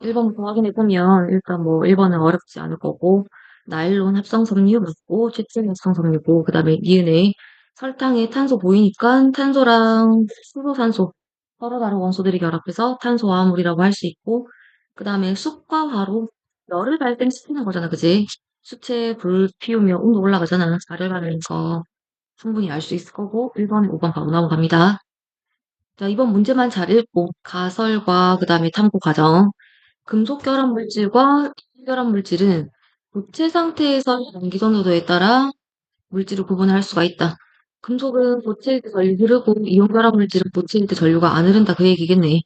1번부터 확인해보면 일단 뭐 1번은 어렵지 않을 거고 나일론 합성섬유 맞고 최체 합성섬유고 그다음에 니은에 설탕에 탄소 보이니까 탄소랑 수소산소 서로 다른 원소들이 결합해서 탄소화합물이라고 할 수 있고 그다음에 숯과 화로 열을 발생시키는 거잖아, 그지? 수체에 불 피우면 온도 올라가잖아. 발열 받으면서 충분히 알 수 있을 거고 1번, 5번 바로 넘어갑니다. 자, 이번 문제만 잘 읽고 가설과 그다음에 탐구 과정. 금속 결합 물질과 이온 결합 물질은 고체 상태에서 전기 전도도에 따라 물질을 구분할 수가 있다. 금속은 고체일 때 전류 흐르고 이온 결합 물질은 고체일 때 전류가 안 흐른다 그 얘기겠네.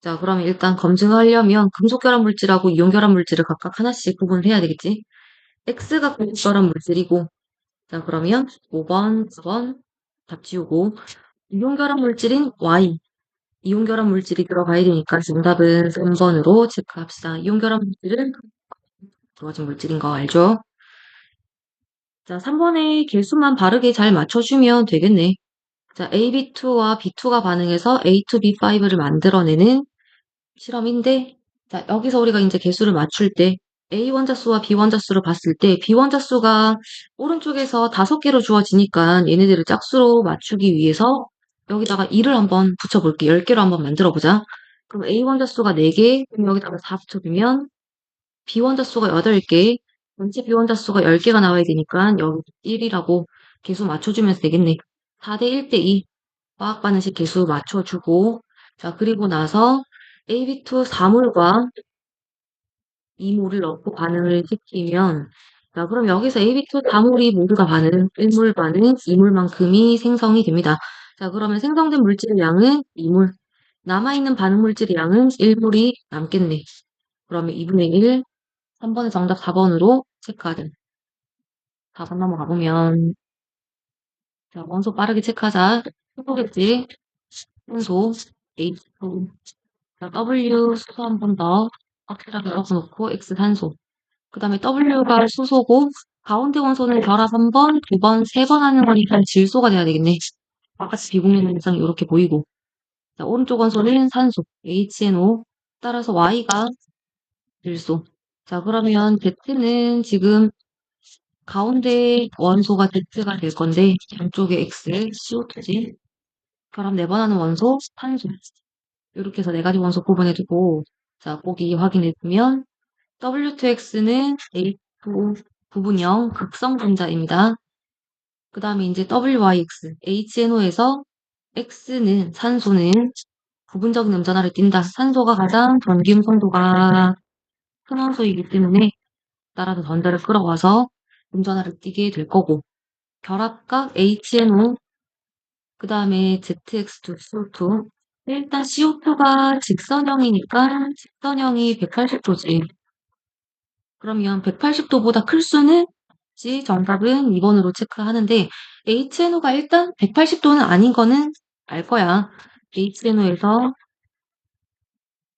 자, 그러면 일단 검증하려면 금속 결합 물질하고 이온 결합 물질을 각각 하나씩 구분을 해야 되겠지. X가 금속 결합 물질이고 자, 그러면 5번, 4번 답 지우고 이온 결합 물질인 Y 이온 결합 물질이 들어가야 되니까 정답은 3번으로 체크합시다. 이온 결합 물질은 들어진 물질인 거 알죠? 자, 3번에 개수만 바르게 잘 맞춰주면 되겠네. 자, AB2와 B2가 반응해서 A2B5를 만들어내는 실험인데, 자, 여기서 우리가 이제 개수를 맞출 때 A 원자수와 B 원자수를 봤을 때 B 원자수가 오른쪽에서 5개로 주어지니까 얘네들을 짝수로 맞추기 위해서 여기다가 2를 한번 붙여볼게. 10개로 한번 만들어보자. 그럼 A 원자수가 4개, 그럼 여기다가 4 붙여주면 B 원자수가 8개, 전체 B 원자수가 10개가 나와야 되니까 여기 1이라고 개수 맞춰주면 되겠네. 4대 1대 2 화학 반응식 개수 맞춰주고 자 그리고 나서 AB2 4몰과 2몰을 넣고 반응을 시키면 자 그럼 여기서 AB2 4몰이 모두가 반응 1몰 반응 2몰만큼이 생성이 됩니다. 자 그러면 생성된 물질의 양은 2몰 남아있는 반응 물질의 양은 1몰이 남겠네. 그러면 2분의 1 3번의 정답 4번으로 체크하자. 4번 넘어가 보면 자 원소 빠르게 체크하자. 해보겠지. 순소 H2 자, W 수소 한 번 더 확실하게 넣어놓고 X 산소 그 다음에 W가 수소고 가운데 원소는 결합 한 번, 두 번, 세 번 하는 거니까 질소가 돼야 되겠네. 바깥이 비공유 현상이 이렇게 보이고 자, 오른쪽 원소는 산소 HNO 따라서 Y가 질소 자 그러면 Z는 지금 가운데 원소가 Z가 될 건데 양쪽에 X, CO2지 결합 4번 하는 원소 탄소 이렇게 해서 4가지 원소 구분해두고 자 보기 확인해보면 W2X는 H2O 부분형 극성 분자입니다. 그 다음에 이제 WYX, HNO에서 X는 산소는 부분적인 음전하를 띈다. 산소가 가장 전기 음성도가 큰 원소이기 때문에 따라서 전자를 끌어와서 음전하를 띠게 될 거고 결합각 HNO 그 다음에 ZX2, CO2 일단 CO2가 직선형이니까 직선형이 180도지. 그러면 180도보다 클 수는 있지. 정답은 2번으로 체크하는데 HNO가 일단 180도는 아닌 거는 알 거야. HNO에서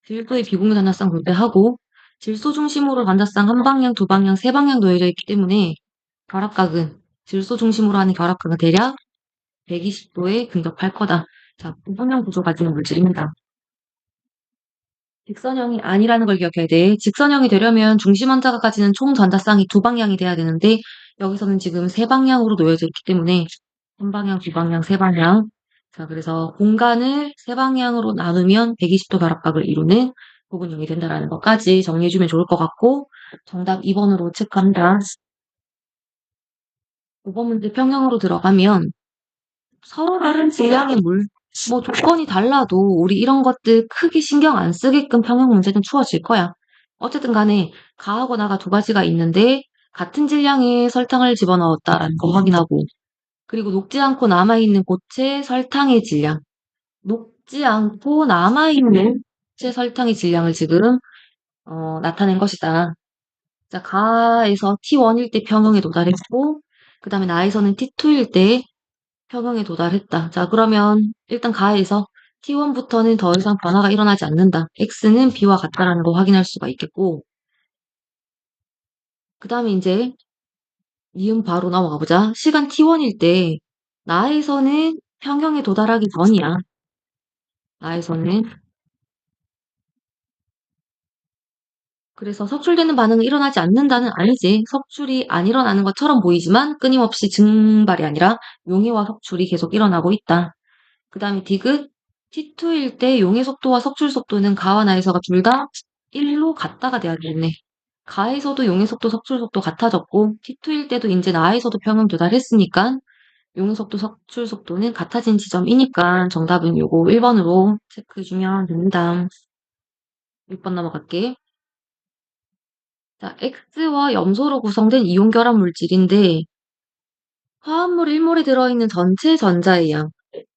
질소의 비공유 단자상 분배하고 질소 중심으로 단자상 한 방향, 두 방향, 세 방향 놓여져 있기 때문에 결합각은 질소 중심으로 하는 결합각은 대략 120도에 근접할 거다. 자, 부분형 구조 가지는 물질입니다. 직선형이 아니라는 걸 기억해야 돼. 직선형이 되려면 중심 원자가 가지는 총 전자쌍이 두 방향이 돼야 되는데 여기서는 지금 세 방향으로 놓여져 있기 때문에 한 방향, 두 방향, 세 방향. 자, 그래서 공간을 세 방향으로 나누면 120도 결합각을 이루는 부분형이 된다라는 것까지 정리해주면 좋을 것 같고 정답 2번으로 체크합니다. 5번 문제 평형으로 들어가면 서로 다른 질량의 물, 뭐 조건이 달라도 우리 이런 것들 크게 신경 안 쓰게끔 평형 문제는 추워질 거야. 어쨌든 간에 가하고 나가 두 가지가 있는데 같은 질량의 설탕을 집어넣었다라는 거 확인하고 그리고 녹지 않고 남아있는 고체 설탕의 질량 녹지 않고 남아있는 고체 설탕의 질량을 지금 나타낸 것이다. 자, 가에서 T1일 때 평형에 도달했고 그 다음에 나에서는 T2일 때 평형에 도달했다. 자, 그러면 일단 가에서 T1부터는 더 이상 변화가 일어나지 않는다. X는 B와 같다라는 거 확인할 수가 있겠고 그 다음에 이제 니은 바로 넘어가 보자. 시간 T1일 때 나에서는 평형에 도달하기 전이야. 나에서는 그래서 석출되는 반응은 일어나지 않는다는 아니지. 석출이 안 일어나는 것처럼 보이지만 끊임없이 증발이 아니라 용해와 석출이 계속 일어나고 있다. 그 다음에 디귿 T2일 때 용해 속도와 석출 속도는 가와 나에서가 둘 다 1로 같다가 돼야 되겠네. 가에서도 용해 속도, 석출 속도 같아졌고 T2일 때도 이제 나에서도 평형 도달했으니까 용해 속도, 석출 속도는 같아진 지점이니까 정답은 요거 1번으로 체크해주면 됩니다. 6번 넘어갈게. 자, X와 염소로 구성된 이온 결합 물질인데 화합물 1몰에 들어있는 전체 전자의 양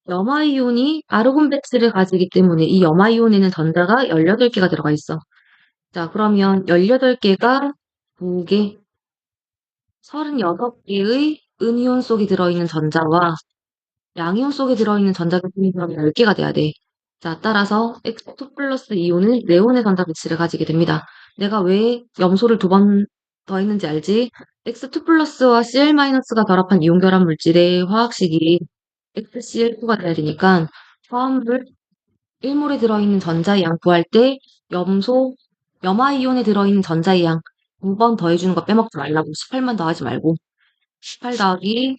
염화이온이 아르곤 배치를 가지기 때문에 이 염화이온에는 전자가 18개가 들어가 있어. 자, 그러면 18개가 2개, 36개의 음이온 속에 들어있는 전자와 양이온 속에 들어있는 전자가 10개가 돼야 돼. 자, 따라서 X2 플러스 이온은 네온의 전자 배치를 가지게 됩니다. 내가 왜 염소를 2번 더했는지 알지? X2 플러스와 Cl-가 결합한 이온 결합 물질의 화학식이 XCl2가 돼야 되니까 화합물 1몰에 들어있는 전자의 양 구할 때 염화이온에 들어있는 전자의 양 2번 더해주는 거 빼먹지 말라고. 18만 더하지 말고 18 더하기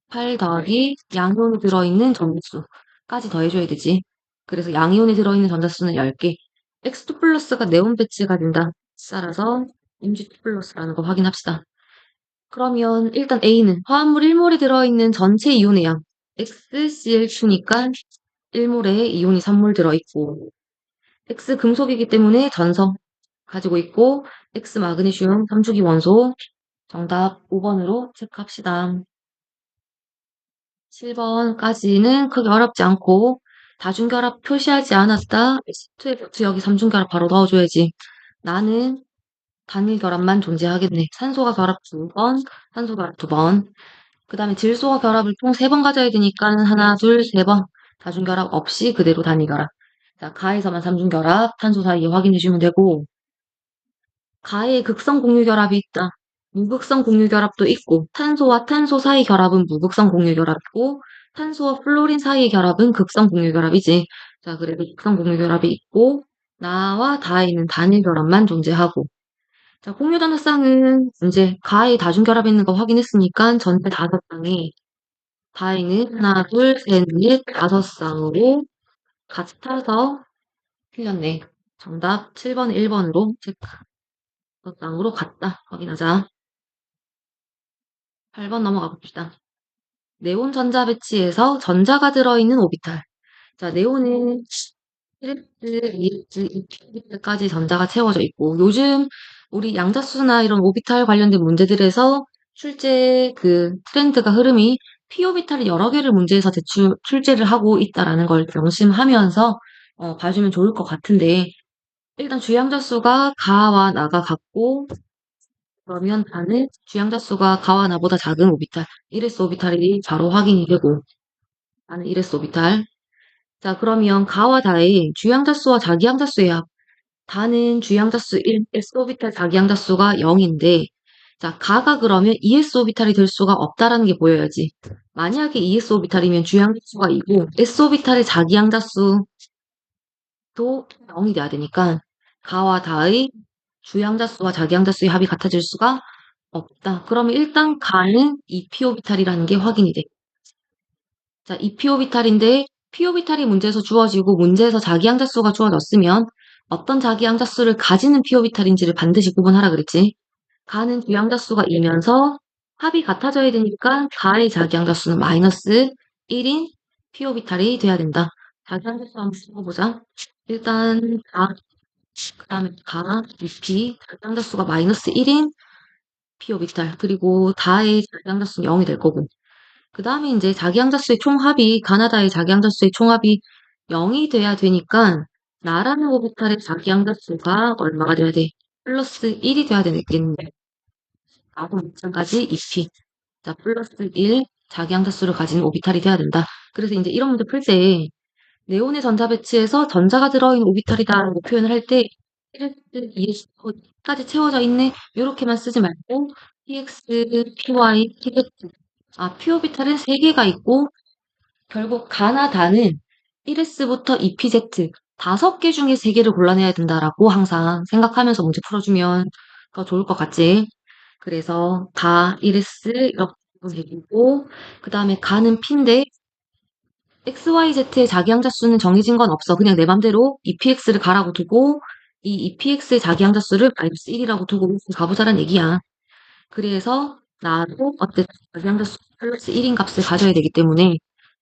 8 더하기 양이온이 들어있는 전자수까지 더해줘야 되지. 그래서 양이온이 들어있는 전자수는 10개. X2 플러스가 네온 배치가 된다. 따라서 Mg2 플러스라는 거 확인합시다. 그러면 일단 A는 화합물 1몰에 들어있는 전체 이온의 양 XCl2니까 1몰에 이온이 3몰 들어있고 X 금속이기 때문에 전성 가지고 있고 X 마그네슘 3주기 원소 정답 5번으로 체크합시다. 7번까지는 크게 어렵지 않고 다중결합 표시하지 않았다. S2F 여기 3중결합 바로 넣어줘야지. 나는 단일 결합만 존재하겠네. 산소가 결합 2번, 산소 결합 2번. 그 다음에 질소와 결합을 총 3번 가져야 되니까 하나, 둘, 3번. 다중결합 없이 그대로 단일결합. 자, 가에서만 3중결합, 탄소 사이에 확인해 주면 되고 가에 극성 공유결합이 있다. 무극성 공유결합도 있고 탄소와 탄소 사이 결합은 무극성 공유결합이고 탄소와 플로린 사이의 결합은 극성 공유결합이지. 자, 그래도 극성 공유결합이 있고 나와 다에는 단일 결합만 존재하고 자, 공유단합쌍은 이제 가에 다중결합 있는 거 확인했으니까 전체 5쌍에 다에는 하나, 둘, 셋, 넷, 5쌍으로 같아서 틀렸네. 정답 7번, 1번으로 체크. 5쌍으로 같다. 확인하자. 8번 넘어가 봅시다. 네온 전자 배치에서 전자가 들어있는 오비탈. 자, 네온은 1s, 2s, 2p까지 전자가 채워져 있고 요즘 우리 양자수나 이런 오비탈 관련된 문제들에서 출제 그 트렌드가 흐름이 p 오비탈을 여러 개를 문제에서 출제를 하고 있다라는 걸 명심하면서 봐주면 좋을 것 같은데 일단 주양자수가 가와 나가 같고 그러면 나는 주양자수가 가와 나보다 작은 오비탈 1s 오비탈이 바로 확인이 되고 나는 1s 오비탈 자 그러면 가와 다의 주양자수와 자기양자수의 합 다는 주양자수 1, S오비탈 자기양자수가 0인데 자 가가 그러면 ES오비탈이 될 수가 없다라는 게 보여야지. 만약에 ES오비탈이면 주양자수가 2고 S오비탈의 자기양자수도 0이 돼야 되니까 가와 다의 주양자수와 자기양자수의 합이 같아질 수가 없다. 그러면 일단 가는 2p오비탈이라는 게 확인이 돼. 자, 2p오비탈인데 p오비탈이 문제에서 주어지고 문제에서 자기양자수가 주어졌으면 어떤 자기양자수를 가지는 p오비탈인지를 반드시 구분하라 그랬지. 가는 주양자수가 이면서 합이 같아져야 되니까 가의 자기양자수는 마이너스 1인 p오비탈이 돼야 된다. 자기양자수 한번 써보자. 일단 그 다음에 가, 2p, 자기양자수가 마이너스 1인 p오비탈 그리고 다의 자기양자수는 0이 될 거고 그 다음에 이제 자기양자수의 총합이 가나다의 자기양자수의 총합이 0이 돼야 되니까 나라는 오비탈의 자기양자수가 얼마가 돼야 돼? 플러스 1이 돼야 되겠네. 나도 마찬가지 2p. 자, 플러스 1 자기양자수를 가진 오비탈이 돼야 된다. 그래서 이제 이런 문제 풀 때 네온의 전자 배치에서 전자가 들어있는 오비탈이다라고 표현을 할 때 1s, 2s까지 채워져 있네. 이렇게만 쓰지 말고 px, py, pz p오비탈은 3개가 있고 결국 가나다는 1s부터 2pz 5개 중에 3개를 골라내야 된다라고 항상 생각하면서 문제 풀어주면 더 좋을 것 같지? 그래서 가, 이레스 이렇게 해주고 그 다음에 가는 P인데 XYZ의 자기항자 수는 정해진 건 없어. 그냥 내 맘대로 EPX를 가라고 두고 이 EPX의 자기항자 수를 -1이라고 두고 가보자란 얘기야. 그래서 나도 어쨌든 자기항자 수 플러스 1인 값을 가져야 되기 때문에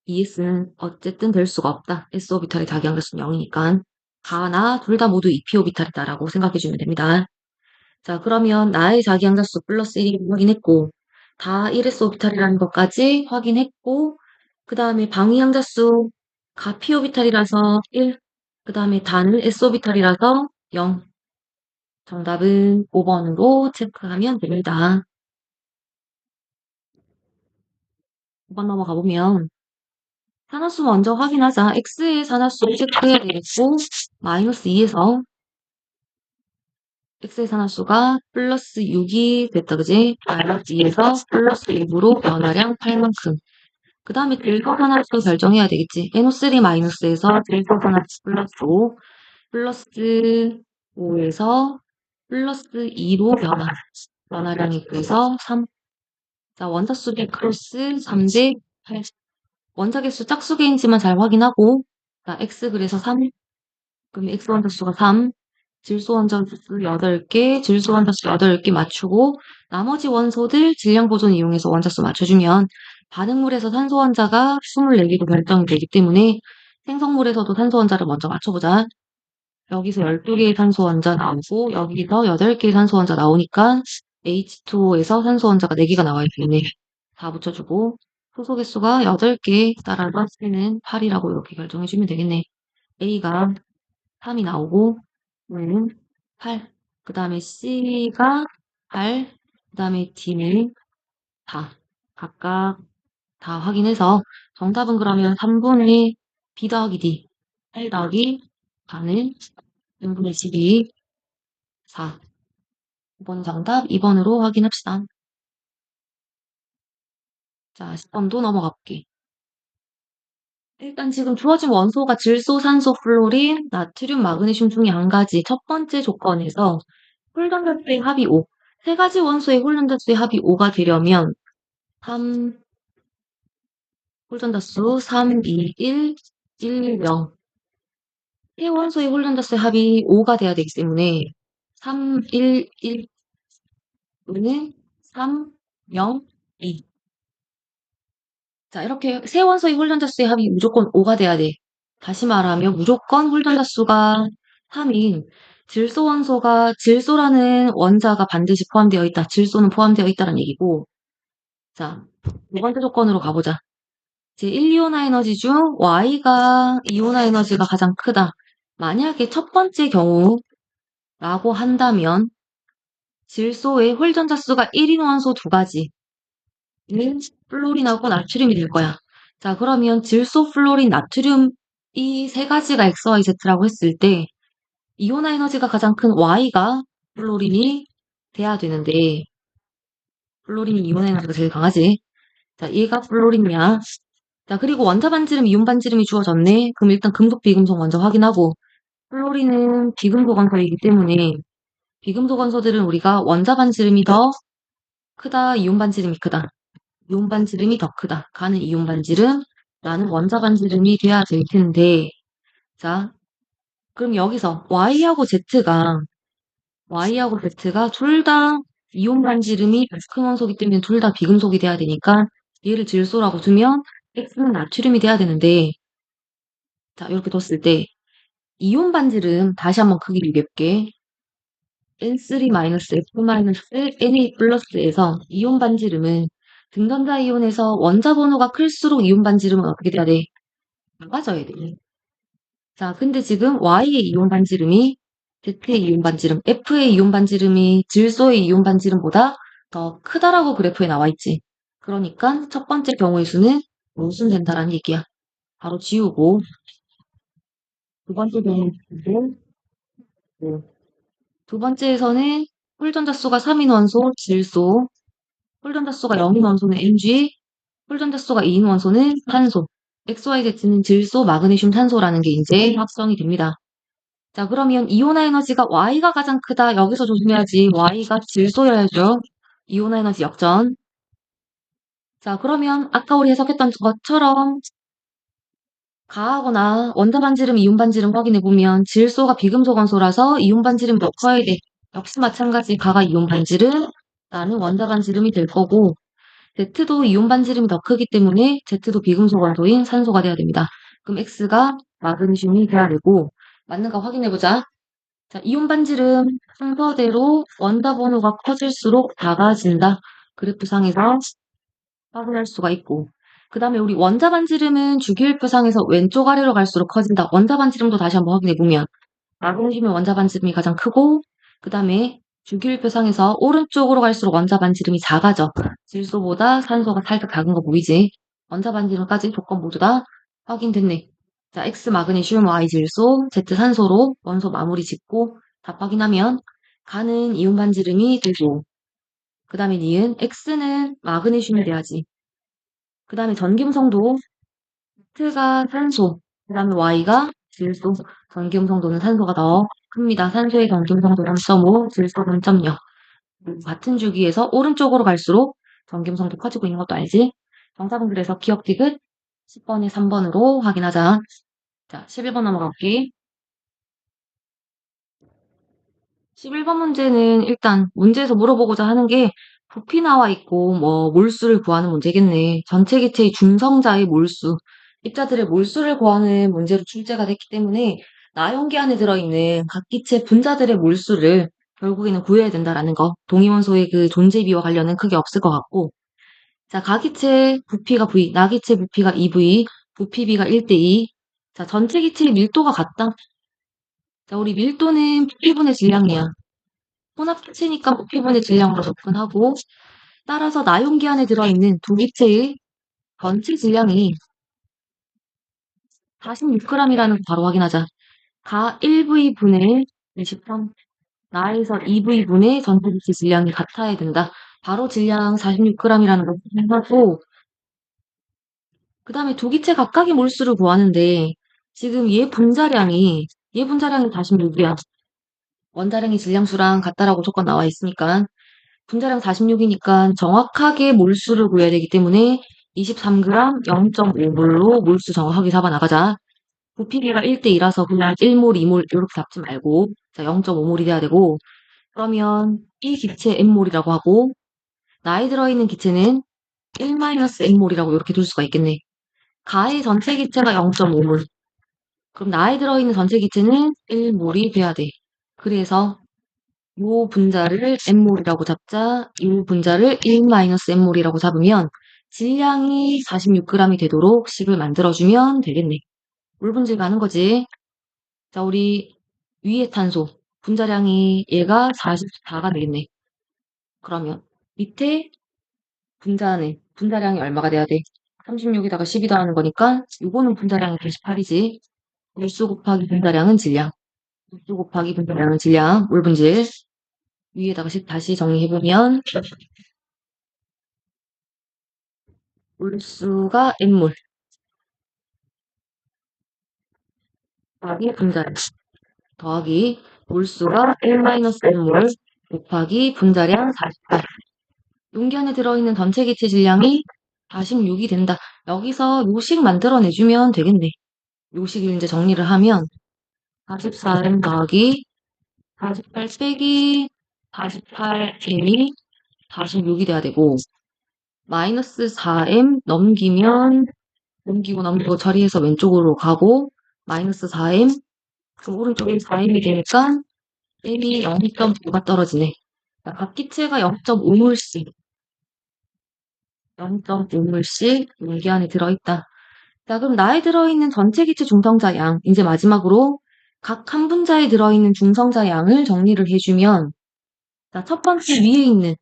ES는 어쨌든 될 수가 없다. S 오비탈의 자기항자 수는 0이니까 가나 둘 다 모두 EP 오비탈이다라고 생각해주면 됩니다. 자, 그러면 나의 자기항자수 플러스 1이 확인했고, 다 1s 오비탈이라는 것까지 확인했고, 그 다음에 방위항자수 가 p 오비탈이라서 1, 그 다음에 다는 s 오비탈이라서 0. 정답은 5번으로 체크하면 됩니다. 5번 넘어가 보면 산화수 먼저 확인하자. x의 산화수 체크해야 되겠고, 마이너스 2에서 x의 산화수가 플러스 6이 됐다, 그지? 마이너스 2에서 플러스 6으로 변화량 8만큼. 그 다음에 델타 산화수 결정해야 되겠지. NO3 마이너스에서 델타 산화수 플러스 5, 플러스 5에서 플러스 2로 변화량이 그래서 3. 자, 원자수 대 크로스 3대 8. 원자 개수 짝수 개인지만 잘 확인하고, 자, x 그래서 3. 그럼 x 원자수가 3. 질소 원자수 8개, 질소 원자수 8개 맞추고 나머지 원소들 질량 보존 이용해서 원자수 맞춰주면 반응물에서 탄소 원자가 24개로 결정이 되기 때문에 생성물에서도 탄소 원자를 먼저 맞춰보자. 여기서 12개의 탄소 원자 나오고 여기서 8개의 탄소 원자 나오니까 H2O에서 탄소 원자가 4개가 나와야 되네. 다 붙여주고 소소 개수가 8개 따라서 C는 8이라고 이렇게 결정해주면 되겠네. A가 3이 나오고 는 8. 그 다음에 C가 8. 그 다음에 D는 4. 각각 다 확인해서 정답은 그러면 3분의 B 더하기 D. 8 더하기 4는 3분의 12. 4. 5번 정답 2번으로 확인합시다. 자, 10번도 넘어갈게. 일단 지금 주어진 원소가 질소, 산소, 플로린, 나트륨, 마그네슘 중에 한 가지. 첫 번째 조건에서 홀던자수의 합이 5. 세 가지 원소의 홀던자수의 합이 5가 되려면 3, 홀던자수 3, 2, 1, 1, 0. 세 원소의 홀던자수의 합이 5가 돼야 되기 때문에 3, 1, 1 또는 3, 0, 2. 자, 이렇게 세 원소의 홀던자수의 합이 무조건 5가 돼야 돼. 다시 말하면 무조건 홀던자수가 3인 질소 원소가 질소라는 원자가 반드시 포함되어 있다. 질소는 포함되어 있다는 얘기고. 자, 두 번째 조건으로 가보자. 제1이온화 에너지 중 Y가 이온화 에너지가 가장 크다. 만약에 첫 번째 경우라고 한다면 질소의 홀전자수가 1인 원소 두 가지는 플로린하고 나트륨이 될 거야. 자, 그러면 질소, 플로린, 나트륨 이 세 가지가 XYZ라고 했을 때 이온화 에너지가 가장 큰 Y가 플로린이 돼야 되는데 플로린이 이온화 에너지가 제일 강하지. 자, 얘가 플로린이야. 자, 그리고 원자 반지름, 이온 반지름이 주어졌네. 그럼 일단 금속, 비금속 먼저 확인하고 플로린은 비금속 원소이기 때문에 비금속 원소들은 우리가 원자 반지름이 더 크다, 이온 반지름이 크다. 이온 반지름이 더 크다. 가는 이온 반지름, 나는 원자 반지름이 돼야 될 텐데 자, 그럼 여기서 Y하고 Z가 둘 다 이온 반지름이 큰 원소이기 때문에 둘 다 비금속이 돼야 되니까 얘를 질소라고 두면 X는 나트륨이 돼야 되는데 자, 이렇게 뒀을 때 이온 반지름 다시 한번 크기를 몇 개 N3-F-Na 플러스에서 이온 반지름은 등전자 이온에서 원자 번호가 클수록 이온 반지름은 어떻게 돼야 돼? 작아져야 돼. 자, 근데 지금 Y의 이온 반지름이 Z의 이온 반지름, F의 이온 반지름이 질소의 이온 반지름보다 더 크다라고 그래프에 나와 있지. 그러니까 첫 번째 경우의 수는 무슨 된다라는 얘기야. 바로 지우고 두 번째 경우의 수는 두 번째에서는 홀전자수가 3인 원소 질소, 홀전자수가 0인 원소는 Mg, 홀전자수가 2인 원소는 탄소, XYZ는 질소, 마그네슘, 탄소라는 게 이제 확정이 됩니다. 자, 그러면 이온화 에너지가 Y가 가장 크다. 여기서 조심해야지. Y가 질소여야죠. 이온화 에너지 역전. 자, 그러면 아까 우리 해석했던 것처럼 가하거나 원자 반지름, 이온 반지름 확인해 보면 질소가 비금속 원소라서 이온 반지름 더 커야 돼. 역시 마찬가지 가가 이온 반지름, 나는 원자 반지름이 될 거고 Z도 이온 반지름이 더 크기 때문에 Z도 비금속 원소인 산소가 돼야 됩니다. 그럼 X가 마그네슘이 돼야 되고 맞는가 확인해 보자. 자, 이온 반지름 순서대로 원자 번호가 커질수록 작아진다. 그래프상에서 확인할 수가 있고 그 다음에 우리 원자 반지름은 주기율표상에서 왼쪽 아래로 갈수록 커진다. 원자 반지름도 다시 한번 확인해 보면 마그네슘의 원자 반지름이 가장 크고 그 다음에 주기율표상에서 오른쪽으로 갈수록 원자 반지름이 작아져. 질소보다 산소가 살짝 작은 거 보이지? 원자 반지름까지 조건 모두 다 확인됐네. 자, X 마그네슘, Y 질소, Z 산소로 원소 마무리 짓고 답 확인하면 가는 이온 반지름이 되고 그 다음에 니은 X는 마그네슘이 돼야지. 그 다음에 전기음성도 Z가 산소, 그 다음에 Y가 질소, 전기음성도는 산소가 더 큽니다. 산소의 전기음성도 3.5, 질소 3.0. 같은 주기에서 오른쪽으로 갈수록 전기음성도 커지고 있는 것도 알지? 정답은 그래서 기억 디귿 10번에 3번으로 확인하자. 자, 11번 넘어갈게. 11번 문제는 일단 문제에서 물어보고자 하는 게 부피 나와 있고 뭐 몰수를 구하는 문제겠네. 전체 기체의 중성자의 몰수. 입자들의 몰수를 구하는 문제로 출제가 됐기 때문에 나용기 안에 들어있는 각 기체 분자들의 몰수를 결국에는 구해야 된다라는 거. 동위원소의 그 존재비와 관련은 크게 없을 것 같고. 자, 가기체 부피가 V, 나기체 부피가 2V, 부피비가 1대2. 자, 전체 기체의 밀도가 같다. 자, 우리 밀도는 부피분의 질량이야. 혼합기체니까 부피분의 질량으로 접근하고 따라서 나용기 안에 들어있는 두 기체의 전체 질량이 46g이라는 거 바로 확인하자. 가 1V분의 23, 나에서 2V분의 전체 기체 질량이 같아야 된다. 바로 질량 46g이라는 거 확인하고 그 다음에 두 기체 각각의 몰수를 구하는데 지금 얘 분자량이 46이야. 원자량이 질량수랑 같다라고 조건 나와 있으니까 분자량 46이니까 정확하게 몰수를 구해야 되기 때문에 23g 0.5몰로 몰수 정확하게 잡아 나가자. 부피비가 1대2라서 그냥 1몰, 2몰 이렇게 잡지 말고 자 0.5몰이 돼야 되고 그러면 이 기체 N몰이라고 하고 나에 들어있는 기체는 1-N몰이라고 이렇게 둘 수가 있겠네. 가의 전체 기체가 0.5몰. 그럼 나에 들어있는 전체 기체는 1몰이 돼야 돼. 그래서 요 분자를 N몰이라고 잡자, 이 분자를 1-N몰이라고 잡으면 질량이 46g이 되도록 식을 만들어주면 되겠네. 물분질 가는 거지. 자, 우리 위의 탄소 분자량이 얘가 44가 되겠네. 그러면 밑에 분자량이 얼마가 돼야 돼? 36에다가 12 더하는 거니까 요거는 분자량이 98이지. 물수 곱하기 분자량은 질량. 물수 곱하기 분자량은 질량. 물분질. 위에다가 다시 정리해보면 물수가 N몰 더하기 분자량 더하기 물수가 1-N몰 곱하기 분자량 48. 용기 안에 들어있는 전체 기체 질량이 46이 된다. 여기서 요식 만들어내주면 되겠네. 요식을 이제 정리를 하면 44M 더하기 48 빼기 48M이 46이 돼야 되고 마이너스 4M 넘기고 처리해서 왼쪽으로 가고 마이너스 4M 그럼 오른쪽에 4M이 되니까 M이 0.5가 떨어지네. 각 기체가 0.5몰씩 0.5몰씩 용기 안에 들어있다. 자, 그럼 나에 들어있는 전체 기체 중성자 양 이제 마지막으로 각 한 분자에 들어있는 중성자 양을 정리를 해주면 자, 첫 번째 위에 있는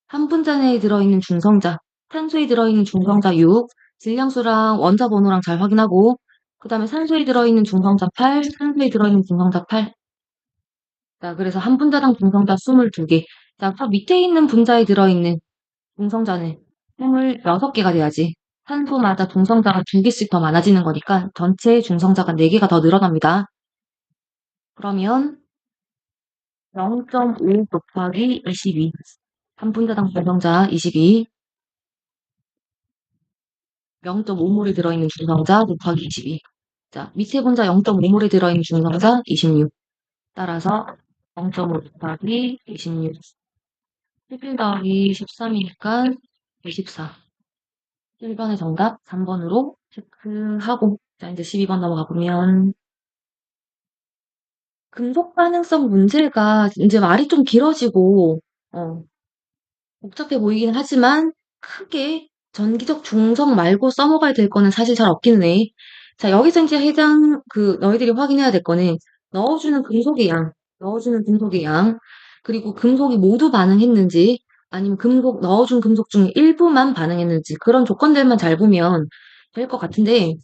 한 분자 내에 들어있는 중성자 탄소에 들어있는 중성자 6 질량수랑 원자 번호랑 잘 확인하고 그 다음에 산소에 들어있는 중성자 8 산소에 들어있는 중성자 8 자, 그래서 한 분자당 중성자 22개 자, 밑에 있는 분자에 들어있는 중성자는 26개가 돼야지. 산소마다 중성자가 2개씩 더 많아지는 거니까 전체 중성자가 4개가 더 늘어납니다. 그러면 0.5 곱하기 22. 한 분자당 분성자 22. 0.5몰이 들어있는 중성자 곱하기 22. 자, 밑에 분자 0.5몰이 들어있는 중성자 26. 따라서 0.5 곱하기 26. 11 더하기 13이니까 24. 1번의 정답 3번으로 체크하고. 자, 이제 12번 넘어가 보면 금속 가능성 문제가 이제 말이 좀 길어지고 어, 복잡해 보이긴 하지만 크게 전기적 중성 말고 써먹어야 될 거는 사실 잘 없기는 해. 자, 여기서 이제 너희들이 확인해야 될 거는 넣어주는 금속의 양, 넣어주는 금속의 양, 그리고 금속이 모두 반응했는지, 아니면 넣어준 금속 중에 일부만 반응했는지, 그런 조건들만 잘 보면 될 것 같은데,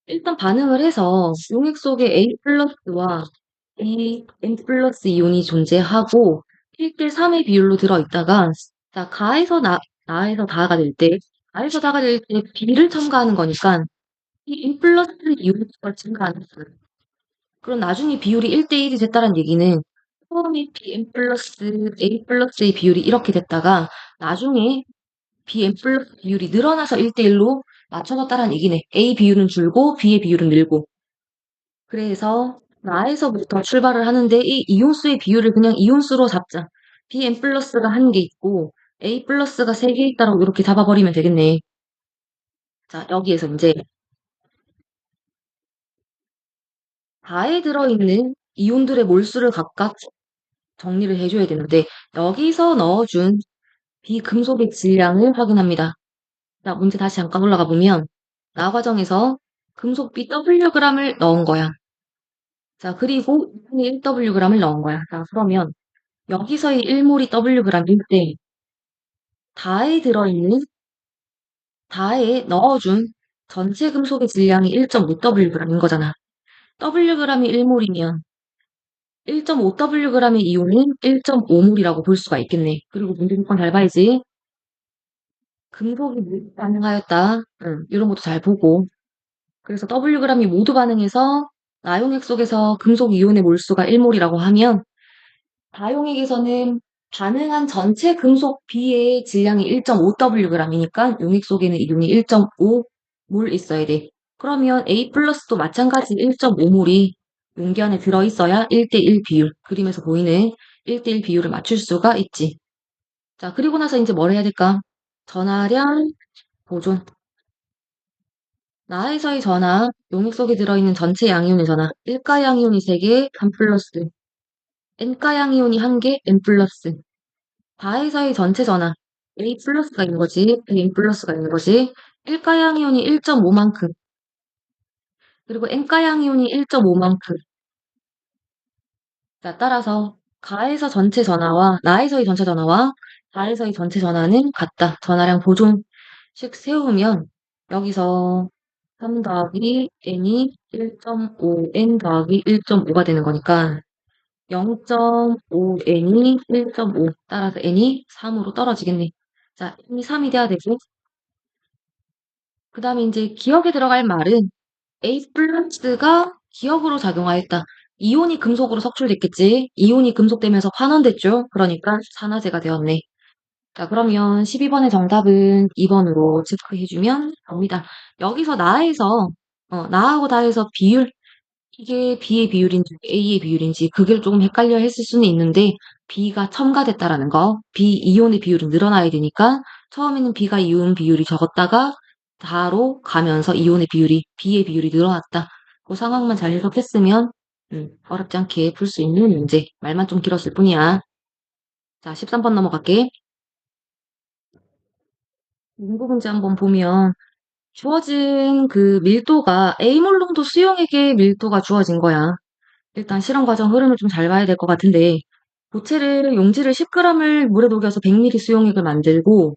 일단 반응을 해서 용액 속에 A 플러스와 N 플러스 이온이 존재하고 1대 3의 비율로 들어있다가 자, 나에서 다가 될 때, 나에서 다가 될 때 B를 첨가하는 거니까 이 N 플러스 이온을 첨가하는 거예요. 그럼 나중에 비율이 1대 1이 됐다는 얘기는 처음에 BN 플러스 A 플러스의 비율이 이렇게 됐다가 나중에 BN 플러스 비율이 늘어나서 1대 1로 맞춰졌다는 얘기네. A 비율은 줄고 B의 비율은 늘고. 그래서 나에서부터 출발을 하는데 이 이온수의 비율을 그냥 이온수로 잡자. Bn 플러스가 1개 있고 A 플러스가 3개 있다라고 이렇게 잡아버리면 되겠네. 자, 여기에서 이제 다에 들어있는 이온들의 몰수를 각각 정리를 해줘야 되는데 여기서 넣어준 비금속의 질량을 확인합니다. 자, 문제 다시 잠깐 올라가 보면 나 과정에서 금속 BWg을 넣은 거야. 자, 그리고 2분의 1Wg을 넣은 거야. 자, 그러면 여기서의 1몰이 Wg일 때 다에 들어있는 다에 넣어준 전체 금속의 질량이 1.5Wg인 거잖아. Wg이 1몰이면 1.5Wg의 이온은 1.5몰이라고 볼 수가 있겠네. 그리고 문제 조건 잘 봐야지. 금속이 모두 반응하였다. 이런 것도 잘 보고. 그래서 Wg이 모두 반응해서 나용액 속에서 금속 이온의 몰수가 1몰이라고 하면 다용액에서는 반응한 전체 금속 B의 질량이 1.5Wg이니까 용액 속에는 이온이 1.5몰 있어야 돼. 그러면 A 플러스도 마찬가지 1.5몰이 용기 안에 들어있어야 1대1 비율, 그림에서 보이는 1대1 비율을 맞출 수가 있지. 자, 그리고 나서 이제 뭘 해야 될까? 전하량 보존. 나에서의 전하, 용액 속에 들어있는 전체 양이온의 전하. 1가 양이온이 3개, 3 플러스. N가 양이온이 1개, N 플러스. 다에서의 전체 전하. A 플러스가 있는 거지, N 플러스가 있는 거지. 1가 양이온이 1.5만큼. 그리고 N가 양이온이 1.5만큼. 자, 따라서 가에서 전체 전하와 나에서의 전체 전하와 다에서의 전체 전하는 같다. 전하량 보존식 세우면 여기서 3 더하기 n이 1.5, n 더하기 1.5가 되는 거니까 0.5n이 1.5 따라서 n이 3으로 떨어지겠네. 자, n이 3이 돼야 되고 그 다음에 이제 기억에 들어갈 말은 A 플러스가 기억으로 작용하였다. 이온이 금속으로 석출됐겠지. 이온이 금속되면서 환원됐죠. 그러니까 산화제가 되었네. 자, 그러면 12번의 정답은 2번으로 체크해주면 됩니다. 여기서 나하고 다에서 비율, 이게 B의 비율인지 A의 비율인지 그게 조금 헷갈려 했을 수는 있는데 B가 첨가됐다라는 거, B 이온의 비율은 늘어나야 되니까 처음에는 B가 이온 비율이 적었다가 다로 가면서 이온의 비율이 B의 비율이 늘어났다. 그 상황만 잘 해석했으면 어렵지 않게 풀 수 있는 문제. 말만 좀 길었을 뿐이야. 자, 13번 넘어갈게. 문구 문제 한번 보면 주어진 그 밀도가 A몰 농도 수용액의 밀도가 주어진 거야. 일단 실험 과정 흐름을 좀 잘 봐야 될 것 같은데 용지를 10g을 물에 녹여서 100ml 수용액을 만들고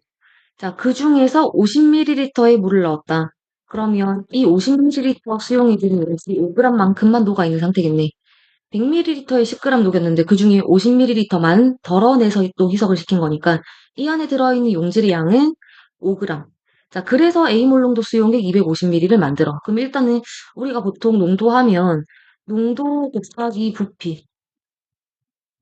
자, 그 중에서 50ml의 물을 넣었다. 그러면 이 50ml 수용액은 왠지 5g만큼만 녹아있는 상태겠네. 100ml에 10g 녹였는데 그 중에 50ml만 덜어내서 또 희석을 시킨 거니까 이 안에 들어있는 용질의 양은 5g. 자, 그래서 A몰 농도 수용액 250ml를 만들어. 그럼 일단은 우리가 보통 농도하면 농도 곱하기 부피.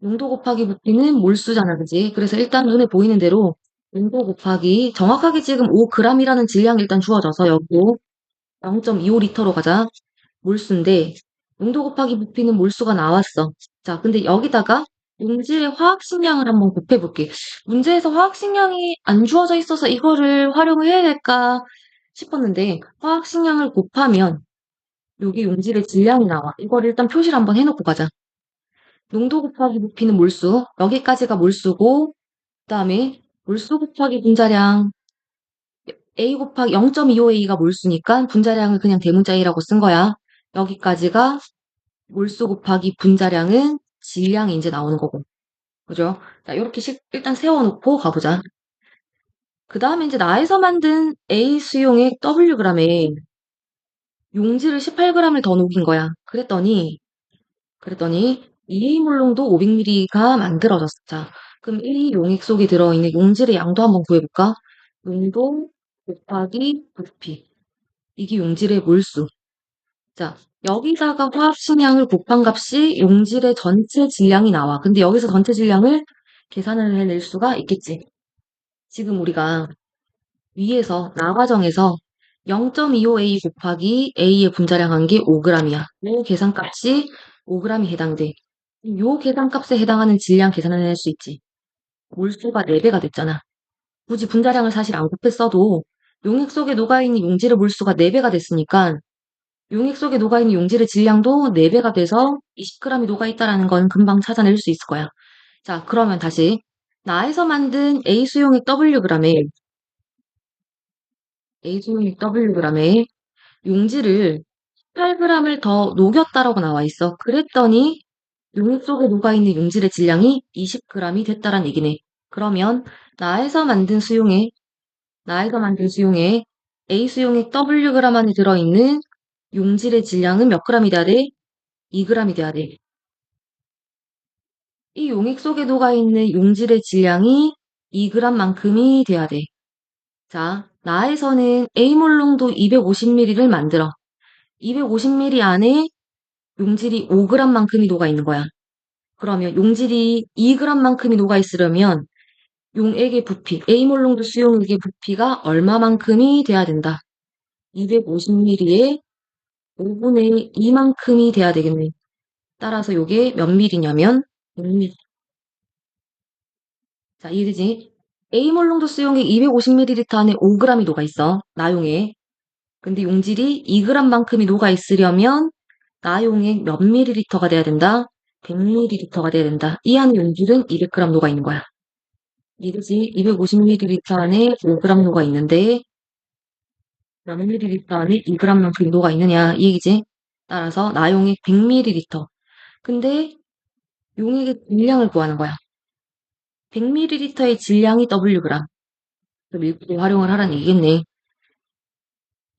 농도 곱하기 부피는 몰수잖아, 그지? 그래서 일단 눈에 보이는 대로 농도 곱하기 정확하게 지금 5g이라는 질량이 일단 주어져서 여기 0.25리터로 가자. 몰수인데 농도 곱하기 부피는 몰수가 나왔어. 자, 근데 여기다가 용질의 화학식량을 한번 곱해볼게. 문제에서 화학식량이 안 주어져 있어서 이거를 활용을 해야 될까 싶었는데 화학식량을 곱하면 여기 용질의 질량이 나와. 이걸 일단 표시를 한번 해놓고 가자. 농도 곱하기 부피는 몰수. 여기까지가 몰수고 그다음에 몰수 곱하기 분자량 A 곱하기 0.25A가 몰수니까 분자량을 그냥 대문자 A라고 쓴 거야. 여기까지가 몰수 곱하기 분자량은 질량이 이제 나오는 거고. 그죠? 자, 이렇게 일단 세워놓고 가보자. 그 다음에 이제 나에서 만든 A 수용액 Wg에 용질을 18g을 더 녹인 거야. 그랬더니 2A몰롱도 500ml가 만들어졌어. 자, 그럼 1이 용액 속에 들어있는 용질의 양도 한번 구해볼까? 농도 곱하기 부피. 이게 용질의 몰수. 자, 여기다가 화합식량을 곱한 값이 용질의 전체 질량이 나와. 근데 여기서 전체 질량을 계산을 해낼 수가 있겠지. 지금 우리가 위에서 나과정에서 0.25A 곱하기 A의 분자량 한 게 5g이야. 이 계산값이 5g이 해당돼. 요 계산값에 해당하는 질량 계산을 해낼 수 있지. 몰수가 4배가 됐잖아. 굳이 분자량을 사실 안 곱했어도 용액 속에 녹아있는 용질의 몰수가 4배가 됐으니까 용액 속에 녹아있는 용질의 질량도 4배가 돼서 20g이 녹아있다라는 건 금방 찾아낼 수 있을 거야. 자, 그러면 다시 나에서 만든 A 수용액 Wg에 용질을 8g을 더 녹였다라고 나와 있어. 그랬더니 용액 속에 녹아있는 용질의 질량이 20g이 됐다란 얘기네. 그러면 나에서 만든 수용액 A 수용액 Wg 안에 들어있는 용질의 질량은 몇 g이 돼야 돼? 2g이 돼야 돼. 이 용액 속에 녹아있는 용질의 질량이 2g만큼이 돼야 돼. 자, 나에서는 A몰롱도 250ml를 만들어. 250ml 안에 용질이 5g만큼이 녹아있는 거야. 그러면 용질이 2g만큼이 녹아있으려면 용액의 부피, A몰롱도 수용액의 부피가 얼마만큼이 돼야 된다. 250ml에 5분의 2만큼이 돼야 되겠네. 따라서 이게 몇 밀리냐면 6밀리. 자, 이해되지? A몰롱도 수용액 250ml 안에 5g이 녹아있어. 나용액. 근데 용질이 2g만큼이 녹아있으려면 나용액 몇 ml가 돼야 된다? 100ml가 돼야 된다. 이 안에 용질은 200g 녹아있는 거야. 이해되지? 250ml 안에 5g 녹아있는데 몇 ml 안에 2g만큼 녹아있느냐 이 얘기지? 따라서 나용액 100ml. 근데 용액의 질량을 구하는 거야. 100ml의 질량이 Wg. 밀도를 활용을 하라는 얘기겠네.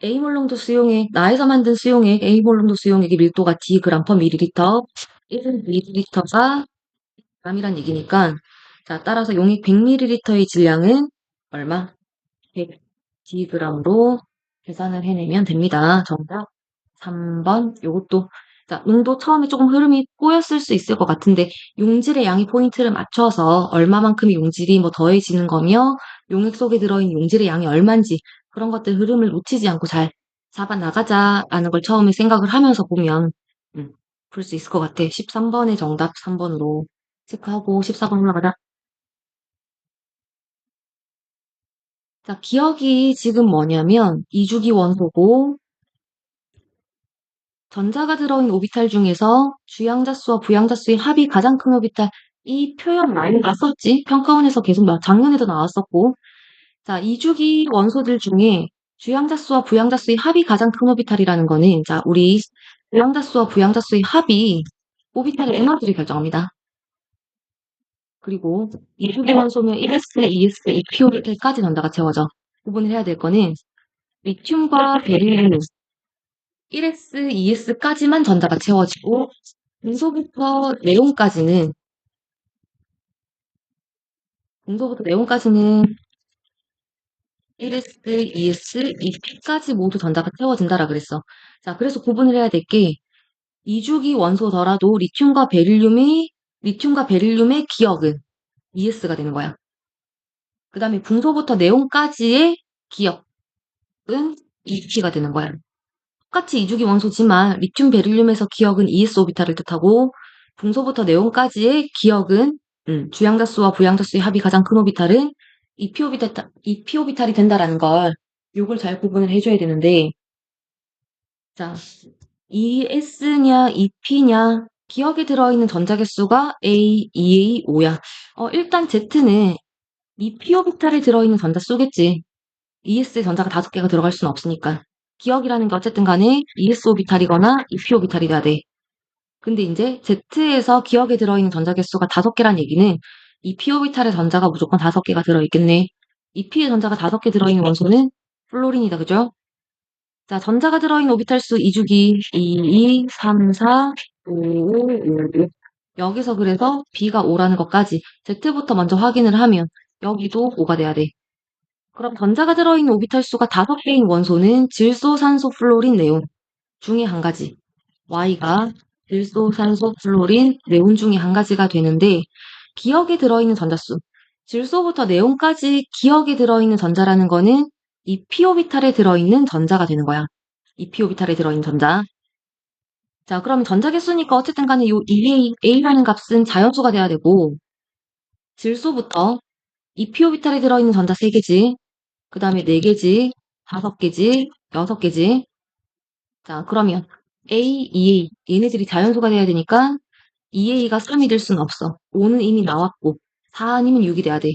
A몰롱도 수용액, 나에서 만든 수용액, A몰롱도 수용액의 밀도가 Dg/ml. 1ml가 g이란 얘기니까, 자, 따라서 용액 100ml의 질량은 얼마? 100Dg로 계산을 해내면 됩니다. 정답 3번. 요것도, 자, 농도 처음에 조금 흐름이 꼬였을 수 있을 것 같은데, 용질의 양이 포인트를 맞춰서 얼마만큼의 용질이 뭐 더해지는 거며, 용액 속에 들어있는 용질의 양이 얼만지, 그런 것들 흐름을 놓치지 않고 잘 잡아 나가자라는 걸 처음에 생각을 하면서 보면, 풀 수 있을 것 같아. 13번의 정답 3번으로 체크하고 14번 올라가자. 자, 기억이 지금 뭐냐면, 이주기 원소고, 전자가 들어있는 오비탈 중에서 주양자수와 부양자수의 합이 가장 큰 오비탈. 이 표현 많이 봤었지? 평가원에서 계속 작년에도 나왔었고. 자, 이주기 원소들 중에 주양자수와 부양자수의 합이 가장 큰 오비탈이라는 거는, 자, 우리 주양자수와 부양자수의 합이 오비탈의 에너지를 결정합니다. 그리고 이주기 원소면 1s, 2s, 2p 오비탈까지 전자가 채워져. 구분을 해야 될 거는 리튬과 베릴륨 1s, 2s까지만 전자가 채워지고 금소부터 네온까지는 1s, 2s, 2p까지 모두 전자가 채워진다라 그랬어. 자, 그래서 구분을 해야 될 게 2주기 원소더라도 리튬과 베릴륨의 기억은 ES가 되는 거야. 그 다음에 붕소부터 네온까지의 기억은 EP가 되는 거야. 똑같이 2주기 원소지만 리튬 베릴륨에서 기억은 ES 오비탈을 뜻하고 붕소부터 네온까지의 기억은 주양자수와 부양자수의 합이 가장 큰 오비탈은 EP 오비탈이 된다라는 걸 요걸 잘 구분을 해줘야 되는데 자 ES냐 EP냐 기억에 들어있는 전자 개수가 A, EA, O야. 일단 Z는 EP 오비탈에 들어있는 전자 수겠지. ES에 전자가 5개가 들어갈 수는 없으니까. 기억이라는 게 어쨌든 간에 ES 오비탈이거나 EP 오비탈이 돼야 돼. 근데 이제 Z에서 기억에 들어있는 전자 개수가 5개란 얘기는 EP 오비탈의 전자가 무조건 5개가 들어있겠네. EP의 전자가 5개 들어있는 원소는 플로린이다, 그죠? 자, 전자가 들어있는 오비탈 수 2주기 2, 3, 4, 5, 5. 여기서 그래서 B가 5라는 것까지 Z부터 먼저 확인을 하면 여기도 5가 돼야 돼. 그럼 전자가 들어있는 오비탈 수가 5개인 원소는 질소, 산소, 플로린, 네온 중에 한 가지. Y가 질소, 산소, 플로린, 네온 중에 한 가지가 되는데 기억에 들어있는 전자수. 질소부터 네온까지 기억에 들어있는 전자라는 거는 이 p 오비탈에 들어있는 전자가 되는 거야. 이 p 오비탈에 들어있는 전자. 자, 그러면 전자 개수니까 어쨌든 간에 이 A라는 값은 자연수가 돼야 되고 질소부터 이 p 오비탈에 들어있는 전자 3개지. 그 다음에 4개지, 5개지, 6개지. 자, 그러면 A, EA, 얘네들이 자연수가 돼야 되니까 EA가 3이 될 수는 없어. 5는 이미 나왔고, 4 아니면 6이 돼야 돼.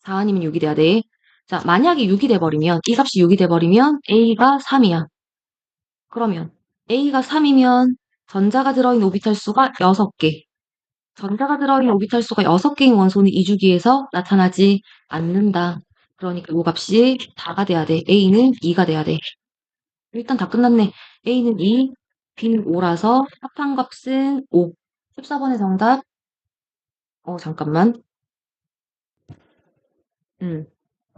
4 아니면 6이 돼야 돼. 자, 만약에 6이 돼버리면, 이 값이 6이 돼버리면 A가 3이야. 그러면 A가 3이면 전자가 들어있는 오비탈 수가 6개. 전자가 들어있는 오비탈 수가 6개인 원소는 2주기에서 나타나지 않는다. 그러니까 이 값이 다가 돼야 돼. A는 2가 돼야 돼. 일단 다 끝났네. A는 2, B는 5라서 합한값은 5. 14번의 정답. 잠깐만.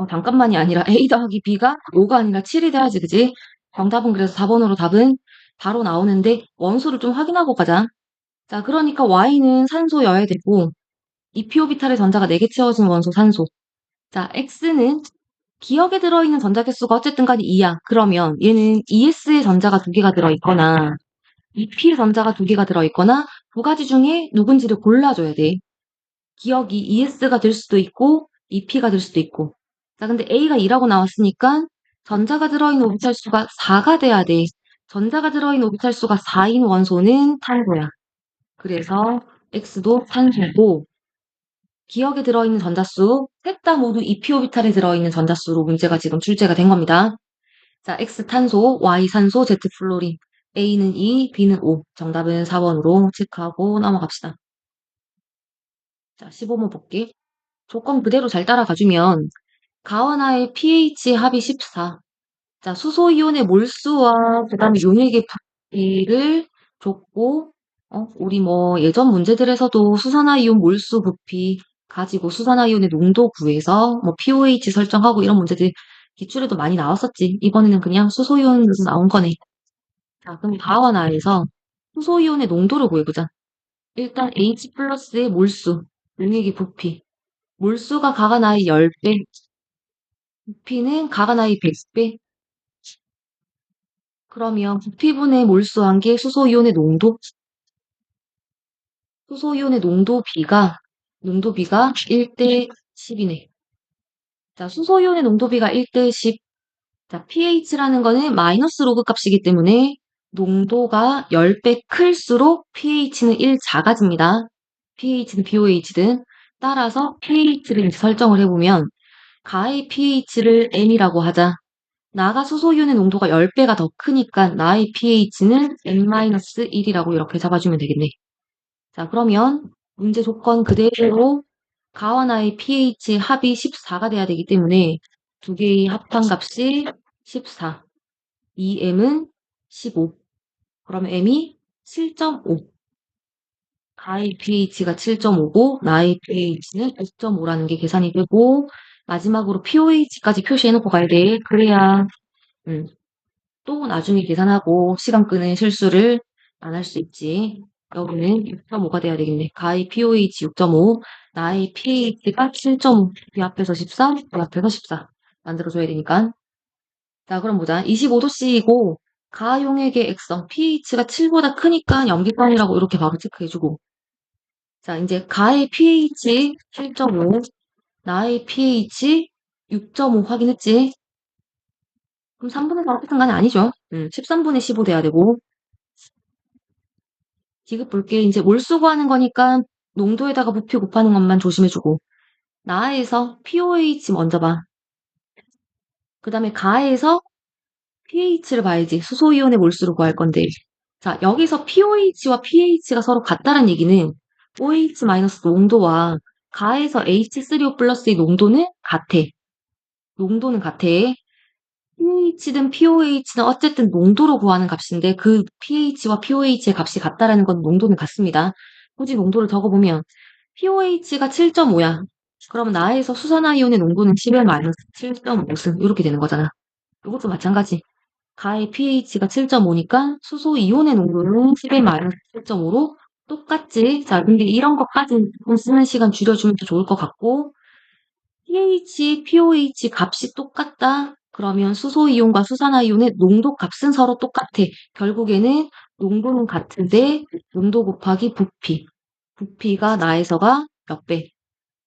잠깐만이 아니라 A 더하기 B가 5가 아니라 7이 돼야지, 그지? 정답은 그래서 4번으로 답은 바로 나오는데 원소를 좀 확인하고 가자. 자, 그러니까 Y는 산소여야 되고 이 p 오비탈의 전자가 4개 채워진 원소 산소. 자, X는 기억에 들어있는 전자 개수가 어쨌든 간에 2야. 그러면 얘는 ES의 전자가 2개가 들어있거나 EP 전자가 2개가 들어있거나 두 가지 중에 누군지를 골라줘야 돼. 기억이 ES가 될 수도 있고 EP가 될 수도 있고. 자, 근데 A가 2라고 나왔으니까 전자가 들어있는 오비탈 수가 4가 돼야 돼. 전자가 들어있는 오비탈 수가 4인 원소는 탄소야. 그래서 X도 탄소고 기억에 들어있는 전자수 셋 다 모두 EP 오비탈에 들어있는 전자수로 문제가 지금 출제가 된 겁니다. 자, X 탄소, Y 산소, Z 플로린. A는 2, B는 5. 정답은 4번으로 체크하고 넘어갑시다. 자, 15번 볼게. 조건 그대로 잘 따라가주면 가와나의 pH 합이 14. 자, 수소이온의 몰수와 그다음에 용액의 부피를 줬고 우리 뭐 예전 문제들에서도 수산화이온 몰수 부피 가지고 수산화이온의 농도 구해서 뭐 pOH 설정하고 이런 문제들 기출에도 많이 나왔었지. 이번에는 그냥 수소이온으로 나온 거네. 자, 그럼 가와나에서 수소이온의 농도를 구해보자. 일단 H 플러스의 몰수, 용액의 부피. 몰수가 가가나의 10배, 부피는 가가나의 100배. 그러면 부피분의 몰수한 게 수소이온의 농도? 수소이온의 농도비가 1대 10이네. 자, 수소이온의 농도비가 1대 10. 자, pH라는 거는 마이너스 로그 값이기 때문에 농도가 10배 클수록 pH는 1 작아집니다. pH는 BOH든 따라서 pH를 설정을 해보면 가의 pH를 M이라고 하자. 나가 수소이온의 농도가 10배가 더 크니까 나의 pH는 N-1이라고 이렇게 잡아주면 되겠네. 자, 그러면 문제 조건 그대로 가와 나의 pH 합이 14가 돼야 되기 때문에 두 개의 합한값이 14. 이 M은 15. 그러면 M이 7.5. 가의 pH가 7.5고 나의 pH는 5.5라는 게 계산이 되고 마지막으로 pOH까지 표시해놓고 가야 돼. 그래야 또 나중에 계산하고 시간 끄는 실수를 안 할 수 있지. 여기는 6.5가 돼야 되겠네. 가의 pOH 6.5, 나의 pH가 7.5. 이 앞에서 13, 이 앞에서 14. 만들어줘야 되니까. 자, 그럼 보자. 25도씨이고, 가용액의 액성, pH가 7보다 크니까 염기성이라고 이렇게 바로 체크해주고. 자, 이제 가의 pH 7.5, 나의 pH 6.5 확인했지? 그럼 3분의 4 같은 건 아니죠. 13분의 15 돼야 되고. 지급 볼게. 이제 몰수 구하는 거니까 농도에다가 부피 곱하는 것만 조심해주고. 나에서 pOH 먼저 봐. 그 다음에 가에서 pH를 봐야지. 수소이온의 몰수를 구할 건데. 자, 여기서 pOH와 pH가 서로 같다는 얘기는 OH- 농도와 가에서 H3O 플러스의 농도는 같아. 농도는 같아. pH든 pOH는 어쨌든 농도로 구하는 값인데 그 pH와 pOH의 값이 같다라는 건 농도는 같습니다. 굳이 농도를 적어보면 pOH가 7.5야. 그러면 나에서 수산화이온의 농도는 11-7.5승 이렇게 되는 거잖아. 이것도 마찬가지. 가의 pH가 7.5니까 수소 이온의 농도는 11-7.5로 똑같지. 자, 근데 이런 것까지 좀 쓰는 시간 줄여주면 더 좋을 것 같고 pH, pOH 값이 똑같다. 그러면 수소이온과 수산화이온의 농도 값은 서로 똑같아. 결국에는 농도는 같은데 농도 곱하기 부피. 부피가 나에서가 몇 배?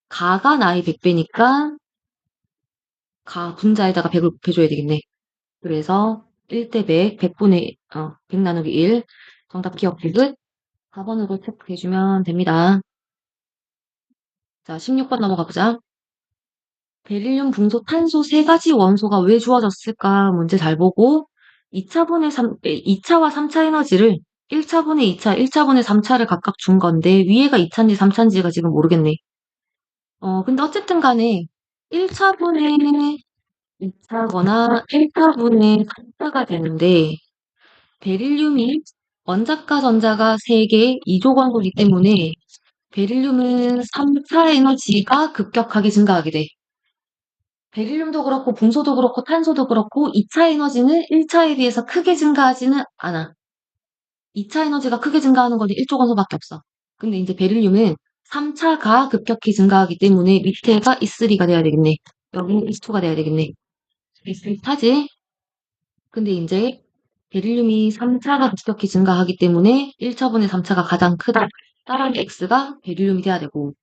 가가 나의 100배니까 가 분자에다가 100을 곱해줘야 되겠네. 그래서 1대 100, 100 나누기 1. 정답 기억 디귿 4번으로 체크해주면 됩니다. 자, 16번 넘어가 보자. 베릴륨, 붕소, 탄소 세 가지 원소가 왜 주어졌을까 문제 잘 보고 2차와 3차 에너지를 1차분의 2차, 1차분의 3차를 각각 준 건데 위에가 2차인지 3차인지가 지금 모르겠네. 근데 어쨌든 간에 1차분의 2차거나 1차분의 3차가 되는데 베릴륨이 원자과 전자가 3개, 2조 권소이기 때문에 베릴륨은 3차 에너지가 급격하게 증가하게 돼. 베릴륨도 그렇고 붕소도 그렇고 탄소도 그렇고 2차 에너지는 1차에 비해서 크게 증가하지는 않아. 2차 에너지가 크게 증가하는 건 1조 권소밖에 없어. 근데 이제 베릴륨은 3차가 급격히 증가하기 때문에 밑에가 E3가 돼야 되겠네. 여기는 E2가 돼야 되겠네. 비슷하지? 근데 이제 베릴륨이 3차가 급격히 증가하기 때문에 1차분의 3차가 가장 크다. 따라서 X가 베릴륨이 돼야 되고.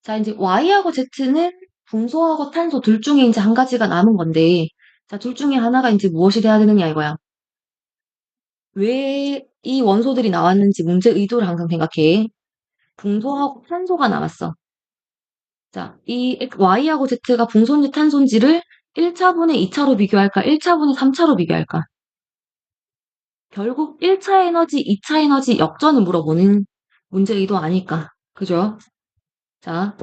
자, 이제 Y하고 Z는 붕소하고 탄소 둘 중에 이제 한 가지가 남은 건데, 자, 둘 중에 하나가 이제 무엇이 돼야 되느냐 이거야. 왜 이 원소들이 나왔는지 문제 의도를 항상 생각해. 붕소하고 탄소가 남았어. 자, 이 Y하고 Z가 붕소인지 탄소인지를 1차분의 2차로 비교할까, 1차분의 3차로 비교할까? 결국 1차 에너지, 2차 에너지 역전을 물어보는 문제 의도 아닐까. 그죠? 자,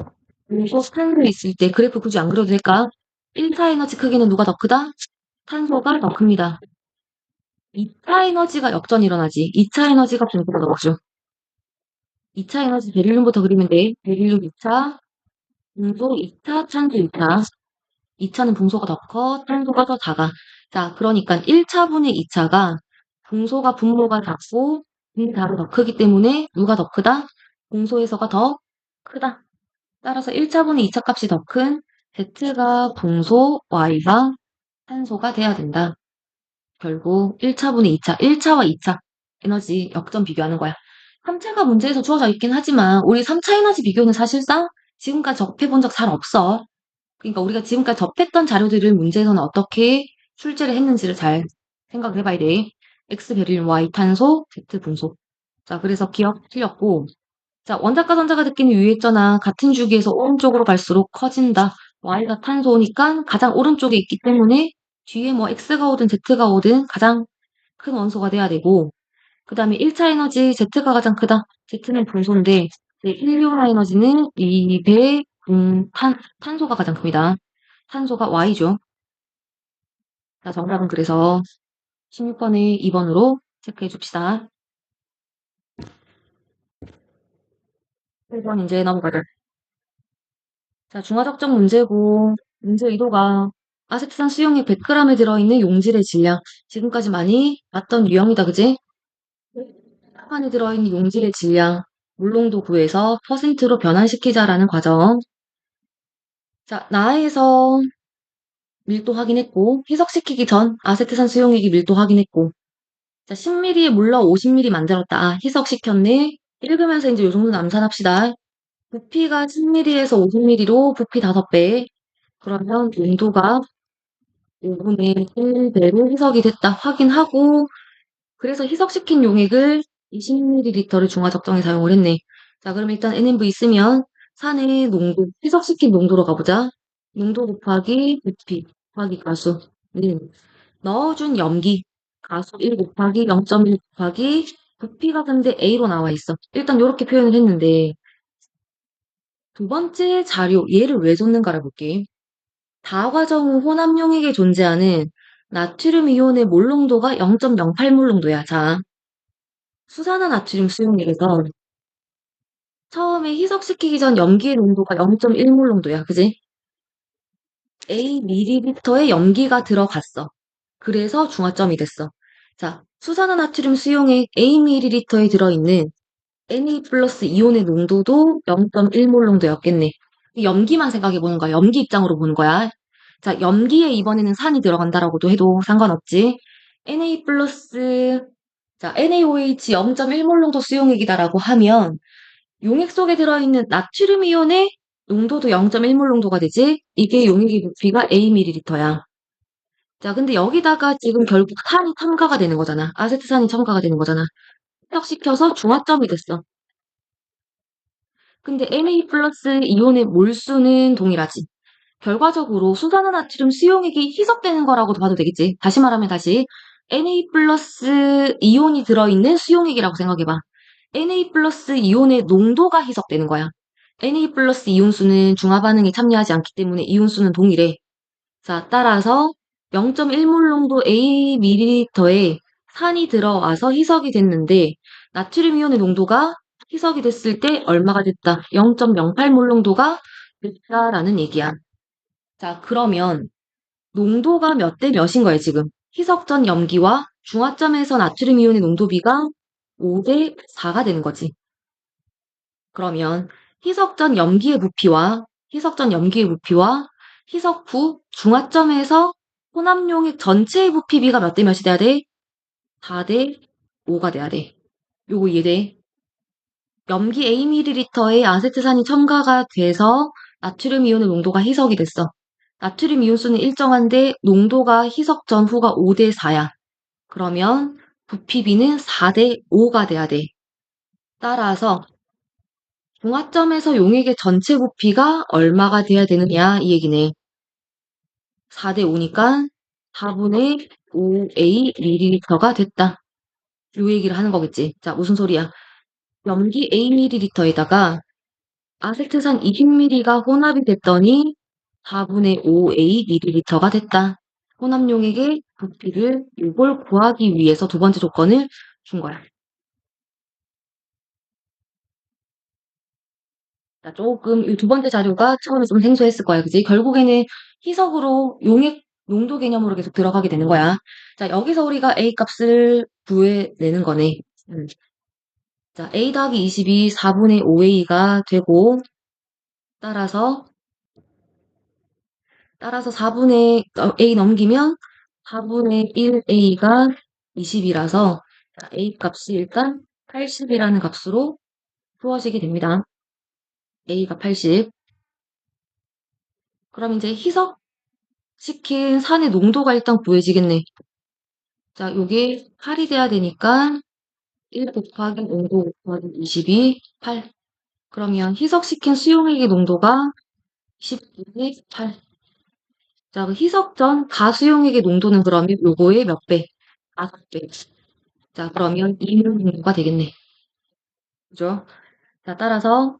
그리고 탄소 있을 때 그래프 굳이 안 그려도 될까? 1차 에너지 크기는 누가 더 크다? 탄소가 더 큽니다. 2차 에너지가 역전이 일어나지. 2차 에너지가 분수가 더 크죠. 2차 에너지 베릴륨부터 그리면 돼. 베릴륨 2차, 분소 2차, 탄소 2차. 2차는 분소가 더 커, 탄소가 더 작아. 자, 그러니까 1차분의 2차가 분소가 분모가 작고 분자가 더 크기 때문에 누가 더 크다? 분소에서가 더 크다. 따라서 1차분의 2차 값이 더 큰 Z가 분소, Y가 탄소가 돼야 된다. 결국 1차분의 2차, 1차와 2차 에너지 역전 비교하는 거야. 3차가 문제에서 주어져 있긴 하지만 우리 3차 에너지 비교는 사실상 지금까지 접해본 적 잘 없어. 그러니까 우리가 지금까지 접했던 자료들을 문제에서는 어떻게 출제를 했는지를 잘 생각을 해봐야 돼. X 베릴륨, Y 탄소, Z 분소. 자, 그래서 기억 틀렸고. 자, 원자과 전자가 느끼는 유액전하 같은 주기에서 오른쪽으로 갈수록 커진다. Y가 탄소니까 가장 오른쪽에 있기 때문에 뒤에 뭐 X가 오든 Z가 오든 가장 큰 원소가 돼야 되고 그 다음에 1차 에너지 Z가 가장 크다. Z는 분소인데 1차 에너지는 2배 탄소가 가장 큽니다. 탄소가 Y죠. 자, 정답은 그래서 16번에 2번으로 체크해 줍시다. 1번 이제 넘어가자. 자, 중화적정 문제고 문제 의도가 아세트산 수용액 100g에 들어있는 용질의 질량. 지금까지 많이 봤던 유형이다, 그지? 안에 들어있는 용질의 질량, 물농도 구해서 퍼센트로 변환시키자라는 과정. 자, 나에서 밀도 확인했고, 희석시키기 전 아세트산 수용액이 밀도 확인했고, 자, 10ml에 물러 50ml 만들었다. 아, 희석시켰네. 읽으면서 이제 요 정도 암산합시다. 부피가 10ml에서 50ml로 부피 5배. 그러면 농도가 5분의 1배로 희석이 됐다. 확인하고, 그래서 희석시킨 용액을 20ml를 중화 적정에 사용을 했네. 자, 그럼 일단 NMV 있으면 산의 농도, 희석시킨 농도로 가보자. 농도 곱하기 부피 곱하기 가수는 넣어준 염기 가수 1 곱하기 0.1 곱하기 부피가 근데 A로 나와 있어. 일단 이렇게 표현을 했는데 두 번째 자료 얘를 왜 줬는가를 볼게. 다과정 후 혼합용액에 존재하는 나트륨 이온의 몰 농도가 0.08몰 농도야. 자, 수산화 나트륨 수용액에서 처음에 희석시키기 전 염기의 농도가 0.1몰 농도야. 그지? A 밀리리터의 염기가 들어갔어. 그래서 중화점이 됐어. 자, 수산화 나트륨 수용액 A 밀리리터에 들어있는 Na 플러스 이온의 농도도 0.1몰 농도였겠네. 염기만 생각해 보는 거야. 염기 입장으로 보는 거야. 자, 염기에 이번에는 산이 들어간다라고도 해도 상관없지. Na 플러스, 자, NaOH 0.1몰 농도 수용액이다라고 하면 용액 속에 들어있는 나트륨 이온의 농도도 0.1몰 농도가 되지? 이게 용액의 부피가 Aml야. 자, 근데 여기다가 지금 결국 산이 첨가가 되는 거잖아. 아세트산이 첨가가 되는 거잖아. 희석시켜서 중화점이 됐어. 근데 Na 플러스 이온의 몰수는 동일하지. 결과적으로 수산화나트륨 수용액이 희석되는 거라고도 봐도 되겠지. 다시 말하면 다시 Na 플러스 이온이 들어있는 수용액이라고 생각해봐. Na 플러스 이온의 농도가 희석되는 거야. Na 플러스 이온수는 중화반응에 참여하지 않기 때문에 이온수는 동일해. 자, 따라서 0.1몰 농도 A ml에 산이 들어와서 희석이 됐는데 나트륨 이온의 농도가 희석이 됐을 때 얼마가 됐다? 0.08몰 농도가 됐다라는 얘기야. 자, 그러면 농도가 몇 대 몇인 거예요, 지금? 희석 전 염기와 중화점에서 나트륨 이온의 농도비가 5대 4가 되는 거지. 그러면 희석 전 염기의 부피와 희석 전 염기의 부피와 희석 후 중화점에서 혼합용액 전체의 부피비가 몇 대 몇이 돼야 돼? 4대 5가 돼야 돼. 요거 이해돼? 염기 Aml에 아세트산이 첨가가 돼서 나트륨 이온의 농도가 희석이 됐어. 나트륨 이온수는 일정한데 농도가 희석 전 후가 5대 4야. 그러면 부피비는 4대 5가 돼야 돼. 따라서 중화점에서 용액의 전체 부피가 얼마가 돼야 되느냐 이 얘기네. 4대 5니까 4분의 5A ml가 됐다. 요 얘기를 하는 거겠지. 자, 무슨 소리야? 염기 A ml에다가 아세트산 20ml가 혼합이 됐더니 4분의 5A ml가 됐다. 혼합용액의 부피를 이걸 구하기 위해서 두 번째 조건을 준 거야. 자, 조금 이 두 번째 자료가 처음에 좀 생소했을 거야. 그지? 결국에는 희석으로 용액 농도 개념으로 계속 들어가게 되는 거야. 자, 여기서 우리가 A 값을 구해내는 거네. 자, A 더하기 22 4분의 5A가 되고 따라서 4분의 A 넘기면 4분의 1A가 20이라서 A 값이 일단 80이라는 값으로 주어지게 됩니다. A가 80. 그럼 이제 희석시킨 산의 농도가 일단 구해지겠네. 자, 요게 8이 돼야 되니까 1 곱하기 농도 곱하기 20이 8. 그러면 희석시킨 수용액의 농도가 10분의 8. 자, 그 희석 전 가수용액의 농도는 그러면 요거의 몇 배? 5배. 자, 그러면 이몰 농도가 되겠네. 그죠? 자, 따라서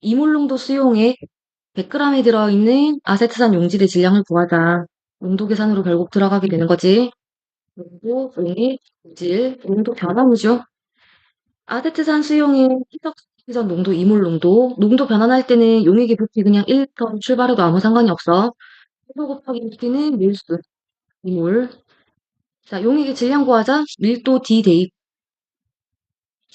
이몰 농도 수용액 100g에 들어있는 아세트산 용질의 질량을 구하자. 농도 계산으로 결국 들어가게 되는 거지. 농도, 용액, 질, 농도 변화무죠. 아세트산 수용액 희석시키전 농도, 이몰 농도. 농도 변환할 때는 용액의 부피 그냥 1톤 출발해도 아무 상관이 없어. 농도 곱하기 부피는 밀수, 이몰. 자, 용액의 질량 구하자. 밀도 D 대입.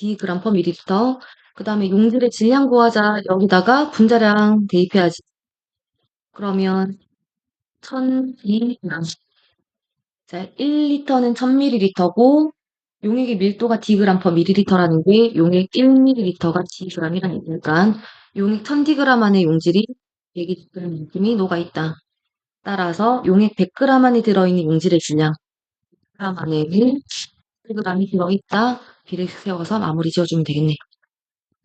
D 그램 퍼 밀리리터. 그 다음에 용질의 질량 구하자. 여기다가 분자량 대입해야지. 그러면 1000D. 자, 1리터는 1000ml고 용액의 밀도가 Dg 퍼 밀리리터라는 게 용액 1ml가 Dg이라는 얘기니까 용액 1000D 안에 용질이 120g만큼이 녹아있다. 따라서 용액 100g 안에 들어있는 용질의 질량 g 안에는 1g이 들어있다. 비례 세워서 마무리 지어주면 되겠네.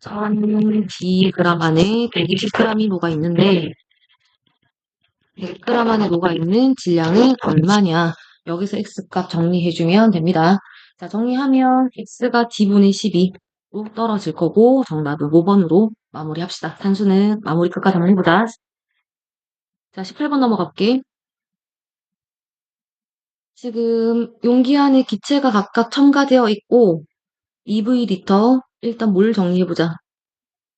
1000D 안에 120g이 녹아있는데 100g 안에 녹아있는 질량은 얼마냐? 여기서 X값 정리해주면 됩니다. 자, 정리하면 X가 D분의 12로 떨어질 거고 정답은 5번으로 마무리합시다. 산수는 마무리 끝까지 한번 해보자. 자, 18번 넘어갈게. 지금 용기 안에 기체가 각각 첨가되어 있고 2V리터, 일단 물 정리해보자.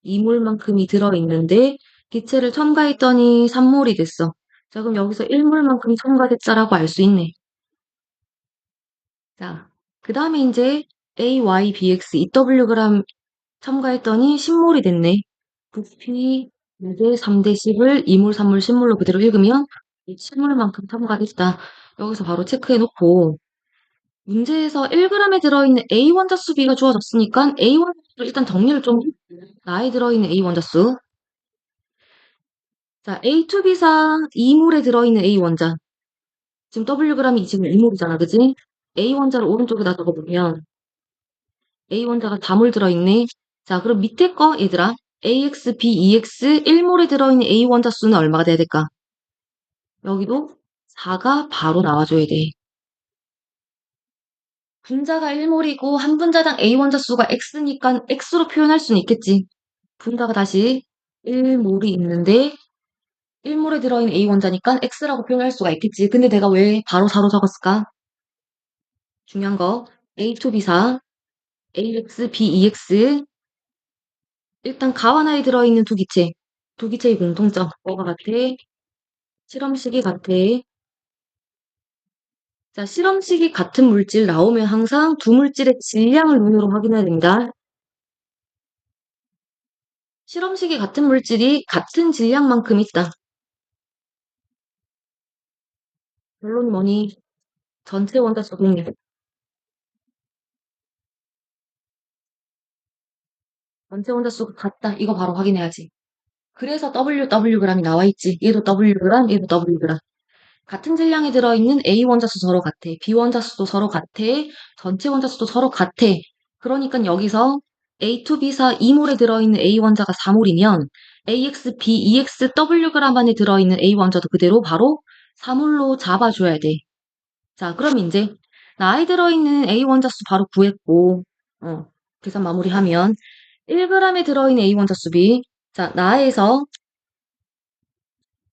2몰만큼이 들어있는데 기체를 첨가했더니 3몰이 됐어. 자, 그럼 여기서 1몰만큼이 첨가됐다라고 알 수 있네. 자, 그 다음에 이제 A, Y, BX, EWg 첨가했더니 10몰이 됐네. 부피 2대 3대 10을 2몰, 3몰, 10몰로 그대로 읽으면 이 10몰만큼 첨가됐다. 여기서 바로 체크해놓고 문제에서 1g에 들어있는 A 원자수 비가 주어졌으니까 A 원자수 일단 정리를 좀 나에 들어있는 A 원자수. 자, A2B사 2몰에 들어있는 A 원자. 지금 Wg이 지금 2몰이잖아, 그지? A 원자를 오른쪽에다 적어보면 A 원자가 4몰 들어있네. 자, 그럼 밑에 거 얘들아. AX, BEX 1몰에 들어있는 A 원자 수는 얼마가 돼야 될까? 여기도 4가 바로 나와줘야 돼. 분자가 1몰이고 한 분자당 A 원자 수가 X니까 X로 표현할 수는 있겠지. 분자가 다시 1몰이 있는데 1몰에 들어있는 A 원자니까 X라고 표현할 수가 있겠지. 근데 내가 왜 바로 4로 적었을까? 중요한 거 A2B사 AX, BEX 일단 가와나에 들어있는 두 기체. 두 기체의 공통점. 뭐가 같아? 실험식이 같아. 자, 실험식이 같은 물질 나오면 항상 두 물질의 질량을 눈으로 확인해야 됩니다. 실험식이 같은 물질이 같은 질량만큼 있다. 결론이 뭐니? 전체 원자수 공유. 전체 원자수가 같다. 이거 바로 확인해야지. 그래서 WWg이 나와 있지. 얘도 Wg, 얘도 Wg. 같은 질량이 들어있는 A 원자수 서로 같아. B 원자수도 서로 같아. 전체 원자수도 서로 같아. 그러니까 여기서 A2B사 2몰에 들어있는 A 원자가 4몰이면 AX, B, EX, Wg 안에 들어있는 A 원자도 그대로 바로 4몰로 잡아줘야 돼. 자, 그럼 이제 나에 들어있는 A 원자수 바로 구했고 계산 마무리하면 1g에 들어있는 A 원자수 B. 자, 나에서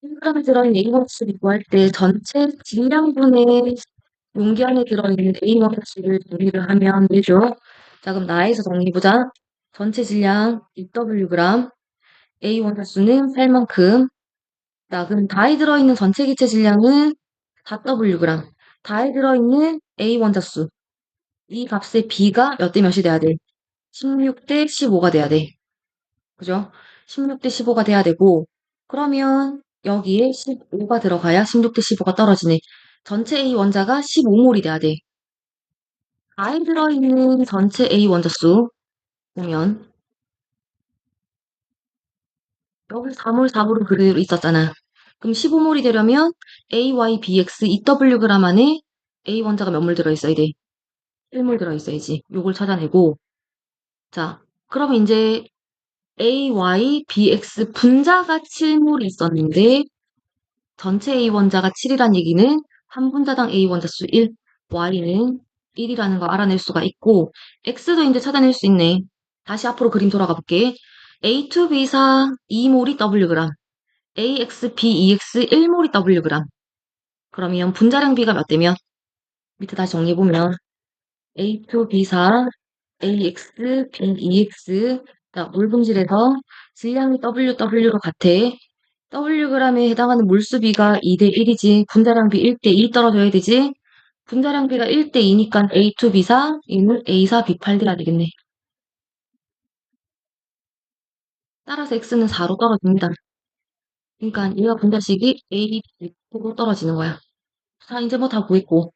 1g에 들어있는 A 원자수를 구할 때 전체 질량분의 용기 안에 들어있는 A 원자수를 정리를 하면 되죠. 자, 그럼 나에서 정리해보자. 전체 질량 2Wg, A 원자수는 8만큼. 자, 그럼 다에 들어있는 전체 기체 질량은 4Wg. 다에 들어있는 A 원자수. 이 값의 B가 몇 대 몇이 돼야 돼? 16대 15가 돼야 돼. 그죠? 16대 15가 돼야 되고, 그러면 여기에 15가 들어가야 16대 15가 떨어지네. 전체 A 원자가 15몰이 돼야 돼. 다에 들어있는 전체 A 원자수 보면 여기 4몰, 4몰은 그대로 있었잖아. 그럼 15몰이 되려면 AY, BX, EWg 안에 A 원자가 몇 몰 들어있어야 돼? 1몰 들어있어야지. 요걸 찾아내고 자, 그러면 이제 AY, BX 분자가 7몰이 있었는데 전체 A 원자가 7이란 얘기는 한 분자당 A 원자수 1, Y는 1이라는 거 알아낼 수가 있고 X도 이제 찾아낼 수 있네. 다시 앞으로 그림 돌아가 볼게. A2B사 2몰이 Wg, AX, BEX 1몰이 Wg. 그러면 분자량 B가 몇 대면? 밑에 다시 정리해보면 A2B사 AX, BEX 물 분질에서 질량이 WW로 같아. Wg에 해당하는 물수비가 2대 1이지. 분자량 B 1대 2 떨어져야 되지. 분자량 B가 1대 2니까 A2B사, 얘는 A사 B8D가 되겠네. 따라서 x는 4로 떨어집니다. 그러니까 얘가 분자식이 a, b로 떨어지는 거야. 자, 이제 뭐 다 구했고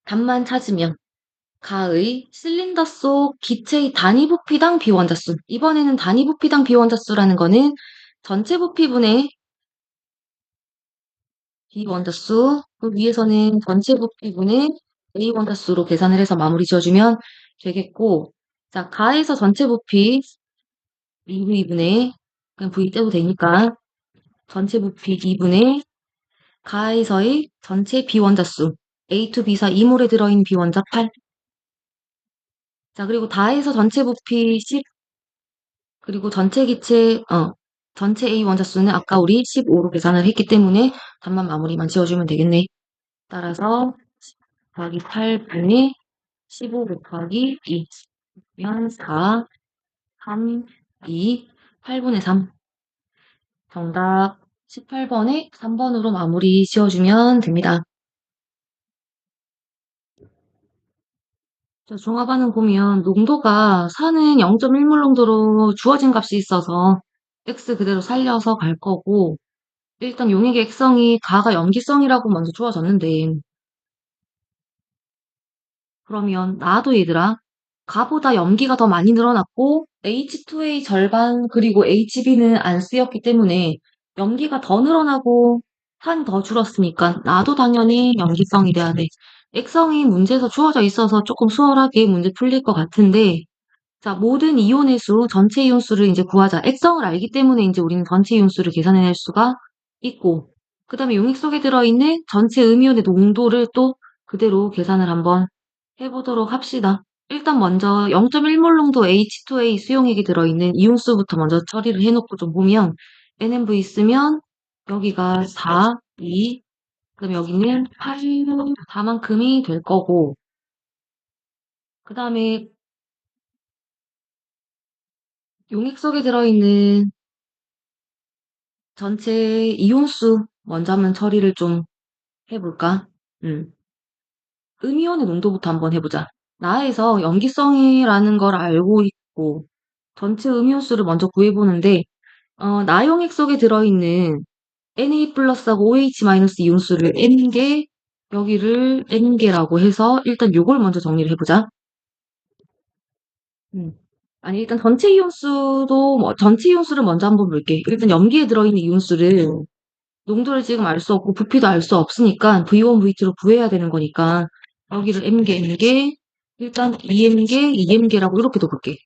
답만 찾으면 가의 실린더 속 기체의 단위 부피당 비원자수. 이번에는 단위 부피당 비원자수라는 거는 전체 부피분의 비원자수, 그 위에서는 전체 부피분의 A 원자수로 계산을 해서 마무리 지어주면 되겠고, 자, 가에서 전체 부피 EV분의, 그냥 V 떼도 되니까, 전체 부피 2분의 가에서의 전체 비원자수, A2, B4 이몰에 들어있는 비원자 8. 자, 그리고 다에서 전체 부피 10, 그리고 전체 A 원자수는 아까 우리 15로 계산을 했기 때문에 답만 마무리만 지어주면 되겠네. 따라서 곱하기 8분의 15 곱하기 2 면 4, 3, 2, 8분의 3. 정답 18번에 3번으로 마무리 지어주면 됩니다. 자, 종합반응 보면 농도가 산은 0.1몰 농도로 주어진 값이 있어서 X 그대로 살려서 갈 거고, 일단 용액의 액성이 가가 염기성이라고 먼저 주어졌는데, 그러면 나도 얘들아, 가보다 염기가 더 많이 늘어났고 H2A 절반 그리고 HB는 안 쓰였기 때문에 염기가 더 늘어나고 탄 더 줄었으니까 나도 당연히 염기성이 돼야 돼. 액성이 문제에서 주어져 있어서 조금 수월하게 문제 풀릴 것 같은데, 자, 모든 이온의 수, 전체 이온 수를 이제 구하자. 액성을 알기 때문에 이제 우리는 전체 이온 수를 계산해낼 수가 있고, 그 다음에 용액 속에 들어있는 전체 음이온의 농도를 또 그대로 계산을 한번 해보도록 합시다. 일단 먼저 0.1몰 농도 H2A 수용액이 들어있는 이온수부터 먼저 처리를 해놓고 좀 보면 NMV 있으면 여기가 4, 2, 그럼 여기는 8, 4만큼이 될 거고, 그 다음에 용액 속에 들어있는 전체 이온수 먼저 한번 처리를 좀 해볼까? 음이온의 농도부터 한번 해보자. 나에서 염기성이라는 걸 알고 있고 전체 음이온수를 먼저 구해보는데, 나용액 속에 들어있는 Na 플러스하고 OH 마이너스 이온수를 N개, 여기를 N개라고 해서 일단 요걸 먼저 정리를 해보자. 음. 아니, 일단 전체 이온수를 먼저 한번 볼게. 일단 염기에 들어있는 이온수를 농도를 지금 알 수 없고 부피도 알 수 없으니까 V1, V2로 구해야 되는 거니까 여기를 M개, N개, 일단 2M개, 2M개라고 이렇게 적을게.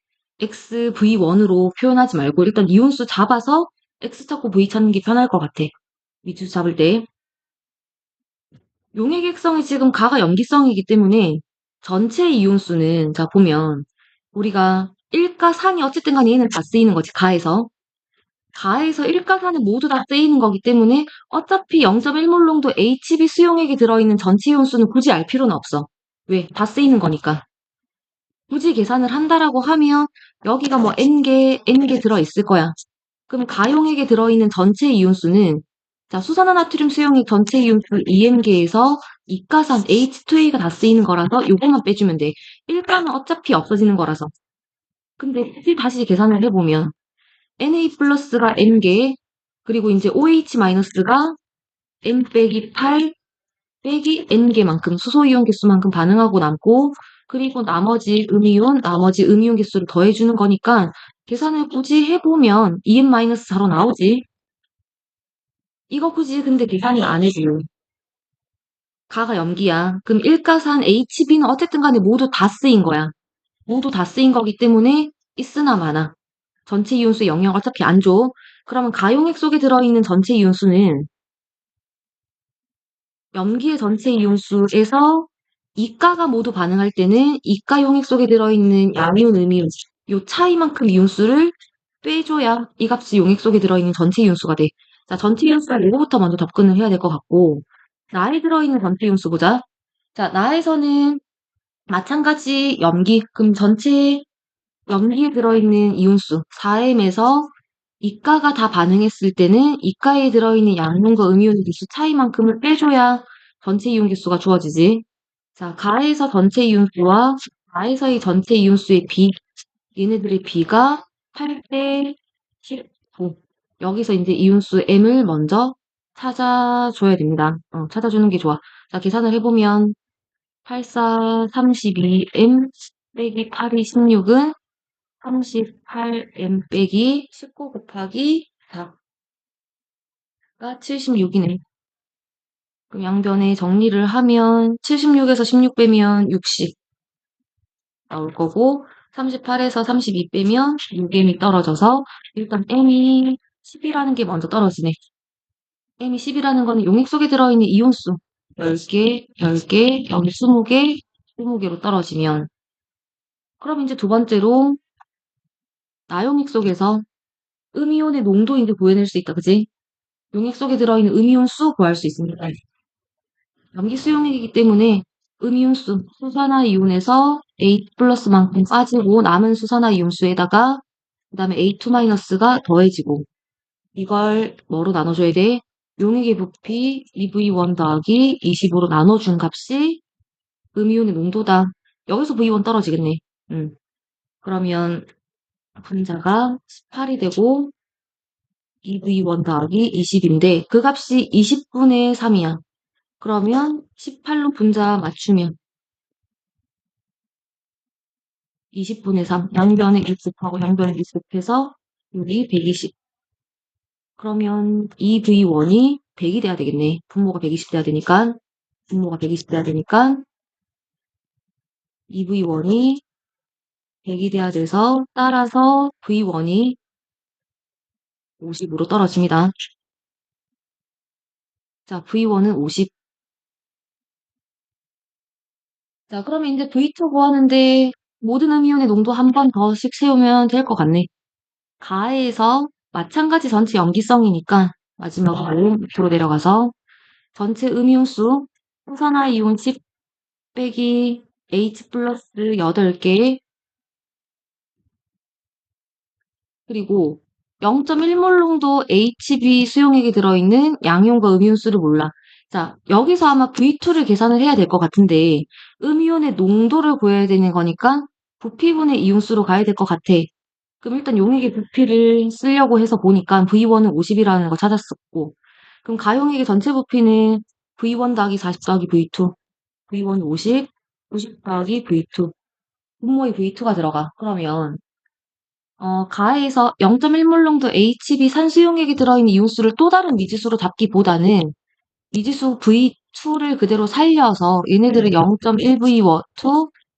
X, V1으로 표현하지 말고 일단 이온수 잡아서 X 찾고 V 찾는 게 편할 것 같아. 미주 잡을 때. 용액액성이 지금 가가 염기성이기 때문에 전체 이온수는, 자, 보면 우리가 1가, 산이 어쨌든 간에 얘는 다 쓰이는 거지, 가에서. 가에서 1가, 산은 모두 다 쓰이는 거기 때문에 어차피 0.1몰 농도 HB 수용액이 들어있는 전체 이온수는 굳이 알 필요는 없어. 왜? 다 쓰이는 거니까. 굳이 계산을 한다라고 하면 여기가 뭐 N개 들어있을 거야. 그럼 가용액에 들어있는 전체 이온수는, 자, 수산화나트륨 수용액 전체 이온수 2M개에서 이가산 H2A가 다 쓰이는 거라서 요것만 빼주면 돼. 1가는 어차피 없어지는 거라서. 근데 다시 계산을 해보면 Na 플러스가 N개, 그리고 이제 OH 마이너스가 N 빼기 8 빼기 N개만큼 수소이온 개수만큼 반응하고 남고, 그리고 나머지 음이온 개수를 더해주는 거니까 계산을 굳이 해보면 2N-4로 나오지. 이거 굳이 근데 계산을 안 해줘요. 가가 염기야. 그럼 1가산 HB는 어쨌든 간에 모두 다 쓰인 거야. 모두 다 쓰인 거기 때문에 있으나 마나 전체 이온수에 영향 어차피 안 줘. 그러면 가용액 속에 들어있는 전체 이온수는 염기의 전체 이온수에서 이가가 모두 반응할 때는 이가 용액 속에 들어있는 양이온, 음이온 요 차이만큼 이온수를 빼줘야 이 값이 용액 속에 들어있는 전체 이온수가 돼. 자, 전체 이온수가 이거부터 먼저 접근을 해야 될 것 같고, 나에 들어있는 전체 이온수 보자. 자, 나에서는 마찬가지 염기, 그럼 전체 염기에 들어있는 이온수 4M에서 이가가 다 반응했을 때는 이가에 들어있는 양이온과 음이온의 개수 차이만큼을 빼줘야 전체 이온 개수가 주어지지. 자, 가에서 전체 이온수와 가에서의 전체 이온수의 비, 얘네들의 비가 8대 19. 여기서 이제 이온수 M을 먼저 찾아줘야 됩니다. 찾아주는 게 좋아. 자, 계산을 해보면 84, 32M 빼기 8이 16은 38M 빼기 19 곱하기 4가 76이네. 그럼 양변에 정리를 하면 76에서 16 빼면 60 나올 거고 38에서 32 빼면 6M이 떨어져서 일단 M이 10이라는 게 먼저 떨어지네. M이 10이라는 거는 용액 속에 들어있는 이온수 10개, 10개, 여기 20개, 20개로 떨어지면 그럼 이제 두 번째로 나용액 속에서 음이온의 농도 이제 구해낼 수 있다. 그지? 용액 속에 들어있는 음이온 수 구할 수 있습니다. 염기 수용액이기 때문에 음이온수, 수산화이온에서 A 플러스만큼 빠지고 남은 수산화이온수에다가 그 다음에 A2-가 더해지고 이걸 뭐로 나눠줘야 돼? 용액의 부피 EV1 더하기 20으로 나눠준 값이 음이온의 농도다. 여기서 V1 떨어지겠네. 그러면 분자가 18이 되고 EV1 더하기 20인데 그 값이 20분의 3이야. 그러면 18로 분자 맞추면 20분의 3, 양변에 1 곱하고 양변에 1 곱해서 여기 120. 그러면 EV1이 100이 돼야 되겠네. 분모가 120 돼야 되니까 EV1이 100이 돼야 돼서 따라서 V1이 50으로 떨어집니다. 자, V1은 50. 자, 그러면 이제 V2 구하는데 모든 음이온의 농도 한 번 더씩 세우면 될 것 같네. 가에서 마찬가지 전체 염기성이니까 마지막으로 밑으로 내려가서 전체 음이온수 수산화이온 10 빼기 H 플러스 8개 그리고 0.1몰 농도 HB 수용액이 들어있는 양이온과 음이온수를 몰라. 자, 여기서 아마 V2를 계산을 해야 될 것 같은데 음이온의 농도를 구해야 되는 거니까 부피분의 이온수로 가야 될 것 같아. 그럼 일단 용액의 부피를 쓰려고 해서 보니까 V1은 50이라는 거 찾았었고 그럼 가용액의 전체 부피는 V1 더하기 40 더하기 V2 V1 50, 90 더하기 V2 분모에 V2가 들어가. 그러면 가에서 0.1몰 농도 HB 산수용액이 들어있는 이온수를 또 다른 미지수로 잡기보다는 미지수 V2를 그대로 살려서 얘네들을 0.1V2,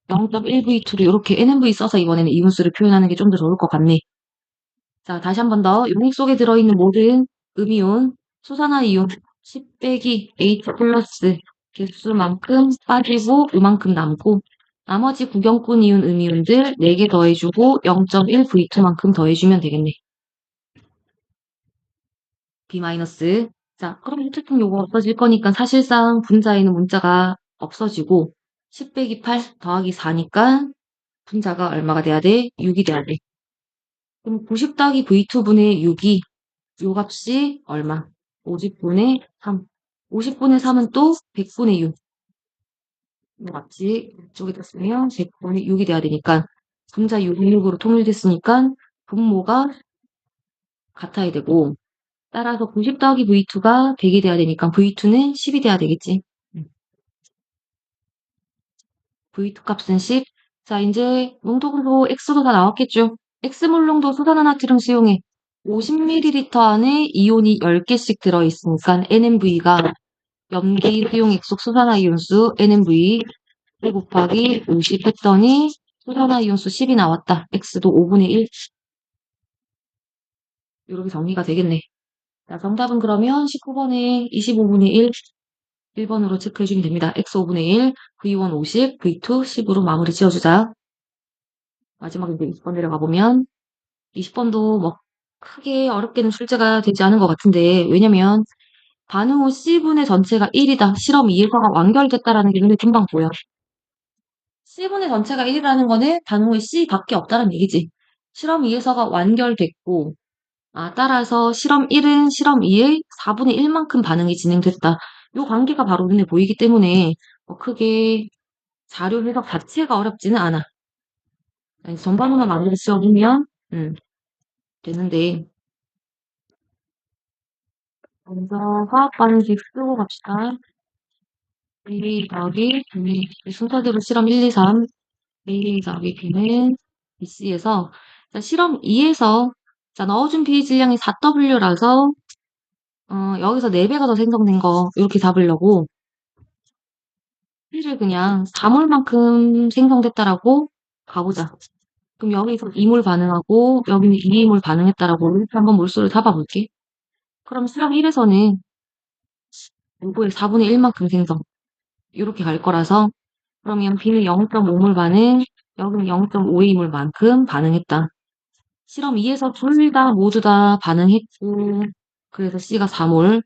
0.1V2를 이렇게 NMV 써서 이번에는 이온수를 표현하는 게 좀 더 좋을 것 같네. 자, 다시 한 번 더. 용액 속에 들어있는 모든 음이온, 수산화이온 10 빼기 H 플러스 개수만큼 빠지고 이만큼 남고 나머지 구경꾼 이온 음이온들 4개 더해주고 0.1V2만큼 더해주면 되겠네. B-. 자, 그럼 어쨌든 요거 없어질 거니까 사실상 분자에는 문자가 없어지고 10 빼기 8 더하기 4니까 분자가 얼마가 돼야 돼? 6이 돼야 돼. 그럼 90 더하기 V2분의 6이 요 값이 얼마? 50분의 3. 50분의 3은 또 100분의 6. 이거 맞지? 이쪽에다 쓰면 100분의 6이 돼야 되니까 분자 6으로 통일됐으니까 분모가 같아야 되고 따라서 90 더하기 V2가 100이 돼야 되니까 V2는 10이 돼야 되겠지. V2 값은 10. 자, 이제 농도도 X도 다 나왔겠죠. X몰농도 수산화나트륨 수용액 50ml 안에 이온이 10개씩 들어있으니까 NMV가 염기 수용액 속 수산화이온수 NMV 1 곱하기 50 했더니 수산화이온수 10이 나왔다. X도 5분의 1. 이렇게 정리가 되겠네. 자, 정답은 그러면 19번에 25분의 1, 1번으로 체크해주면 됩니다. X 5분의 1, V1 50, V2 10으로 마무리 지어주자. 마지막에 이제 20번 내려가 보면 20번도 뭐 크게 어렵게는 출제가 되지 않은 것 같은데 왜냐면 반응 후 C분의 전체가 1이다. 실험 2에서가 완결됐다라는 게 눈에 금방 보여. C분의 전체가 1이라는 거는 반응 후에 C밖에 없다는 얘기지. 실험 2에서가 완결됐고 따라서 실험 1은 실험 2의 4분의 1만큼 반응이 진행됐다. 요 관계가 바로 눈에 보이기 때문에 크게 자료 해석 자체가 어렵지는 않아. 전반으로만 마무리 지어보면 되는데 먼저 화학 반응식 쓰고 갑시다. A 더하기 B 순서대로 실험 1, 2, 3 A 더하기 B는 BC에서 실험 2에서 넣어준 B 질량이 4W라서 여기서 4배가 더 생성된 거 이렇게 잡으려고 P를 그냥 4몰만큼 생성됐다라고 가보자. 그럼 여기서 2몰 반응하고 여기는 2몰 반응했다라고 이렇게 한번 몰수를 잡아볼게. 그럼 실험 1에서는 요거의 4분의 1만큼 생성. 이렇게 갈 거라서 그러면 B는 0.5몰 반응, 여기는 0.5A몰만큼 반응했다. 실험 2에서 둘 다 모두 다 반응했고 그래서 C가 4몰,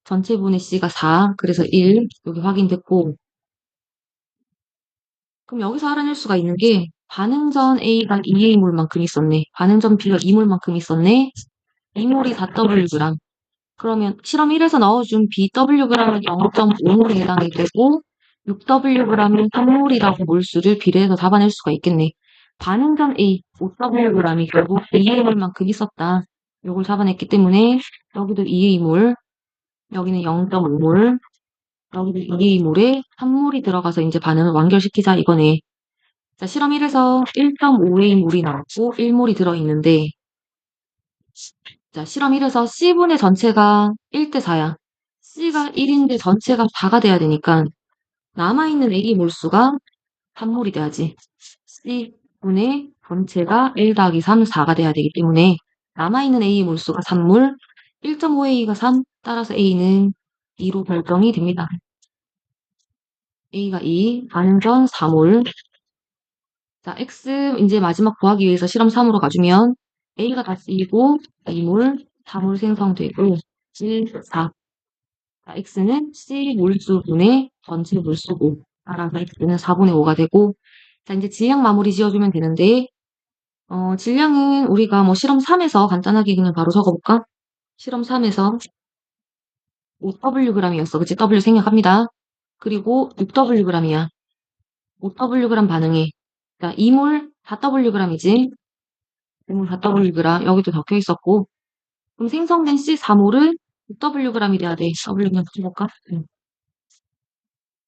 전체분의 C가 4, 그래서 1 여기 확인됐고 그럼 여기서 알아낼 수가 있는 게 반응 전 A가 2A몰만큼 있었네. 반응 전 B가 2몰만큼 있었네. 2몰이 4Wg. 그러면 실험 1에서 넣어준 BWg은 0.5몰에 해당이 되고 6Wg은 3몰이라고 몰수를 비례해서 잡아낼 수가 있겠네. 반응 전 A, 5Wg이 결국 2A몰만큼 있었다. 요걸 잡아냈기 때문에 여기도 2A몰, 여기는 0.5몰, 여기도 2A몰에 3몰이 들어가서 이제 반응을 완결시키자 이거네. 자, 실험 1에서 1.5A몰이 나왔고 1몰이 들어있는데 자, 실험 1에서 C분의 전체가 1대 4야. C가 1인데 전체가 4가 돼야 되니까 남아있는 A 몰수가 3몰이 돼야지. C분의 전체가 1 더하기 3, 4가 돼야 되기 때문에 남아있는 A 몰수가 3몰, 1.5A가 3, 따라서 A는 2로 결정이 됩니다. A가 2, 반응 전 4몰. 자, X 이제 마지막 구하기 위해서 실험 3으로 가주면 A가 다시 2고 2몰, 4몰 생성되고 1, 4. 자, X는 C 몰수분의 전체 몰수고 따라서 X는 4분의 5가 되고 자, 이제 질량 마무리 지어주면 되는데 질량은 우리가 뭐 실험 3에서 간단하게 그냥 바로 적어볼까? 실험 3에서 5Wg이었어. 그치? W 생략합니다. 그리고 6Wg이야. 5Wg 반응해. 자, 2몰 4Wg이지. 2몰 4Wg 여기도 적혀 있었고 그럼 생성된 C4몰은 6Wg이 돼야 돼. W 그냥 붙여볼까?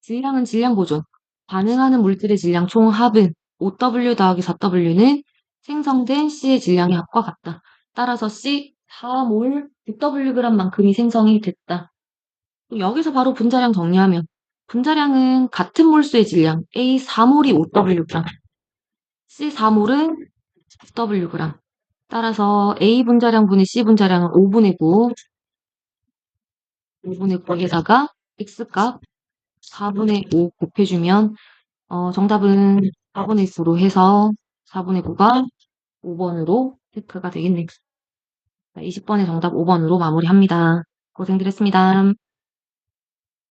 질량은 질량 보존. 반응하는 물질의 질량 총 합은 5W 더하기 4W는 생성된 C의 질량의 합과 같다. 따라서 C 4몰 6Wg만큼이 생성이 됐다. 여기서 바로 분자량 정리하면 분자량은 같은 몰수의 질량 A 4몰이 5Wg, C 4몰은 6Wg. 따라서 A 분자량 분의 C 분자량은 5분의 9, 5분의 9에다가 X값 4분의 5 곱해주면 정답은 4분의 9로 해서 4분의 9가 5번으로 체크가 되겠네요. 20번의 정답 5번으로 마무리합니다. 고생들 했습니다.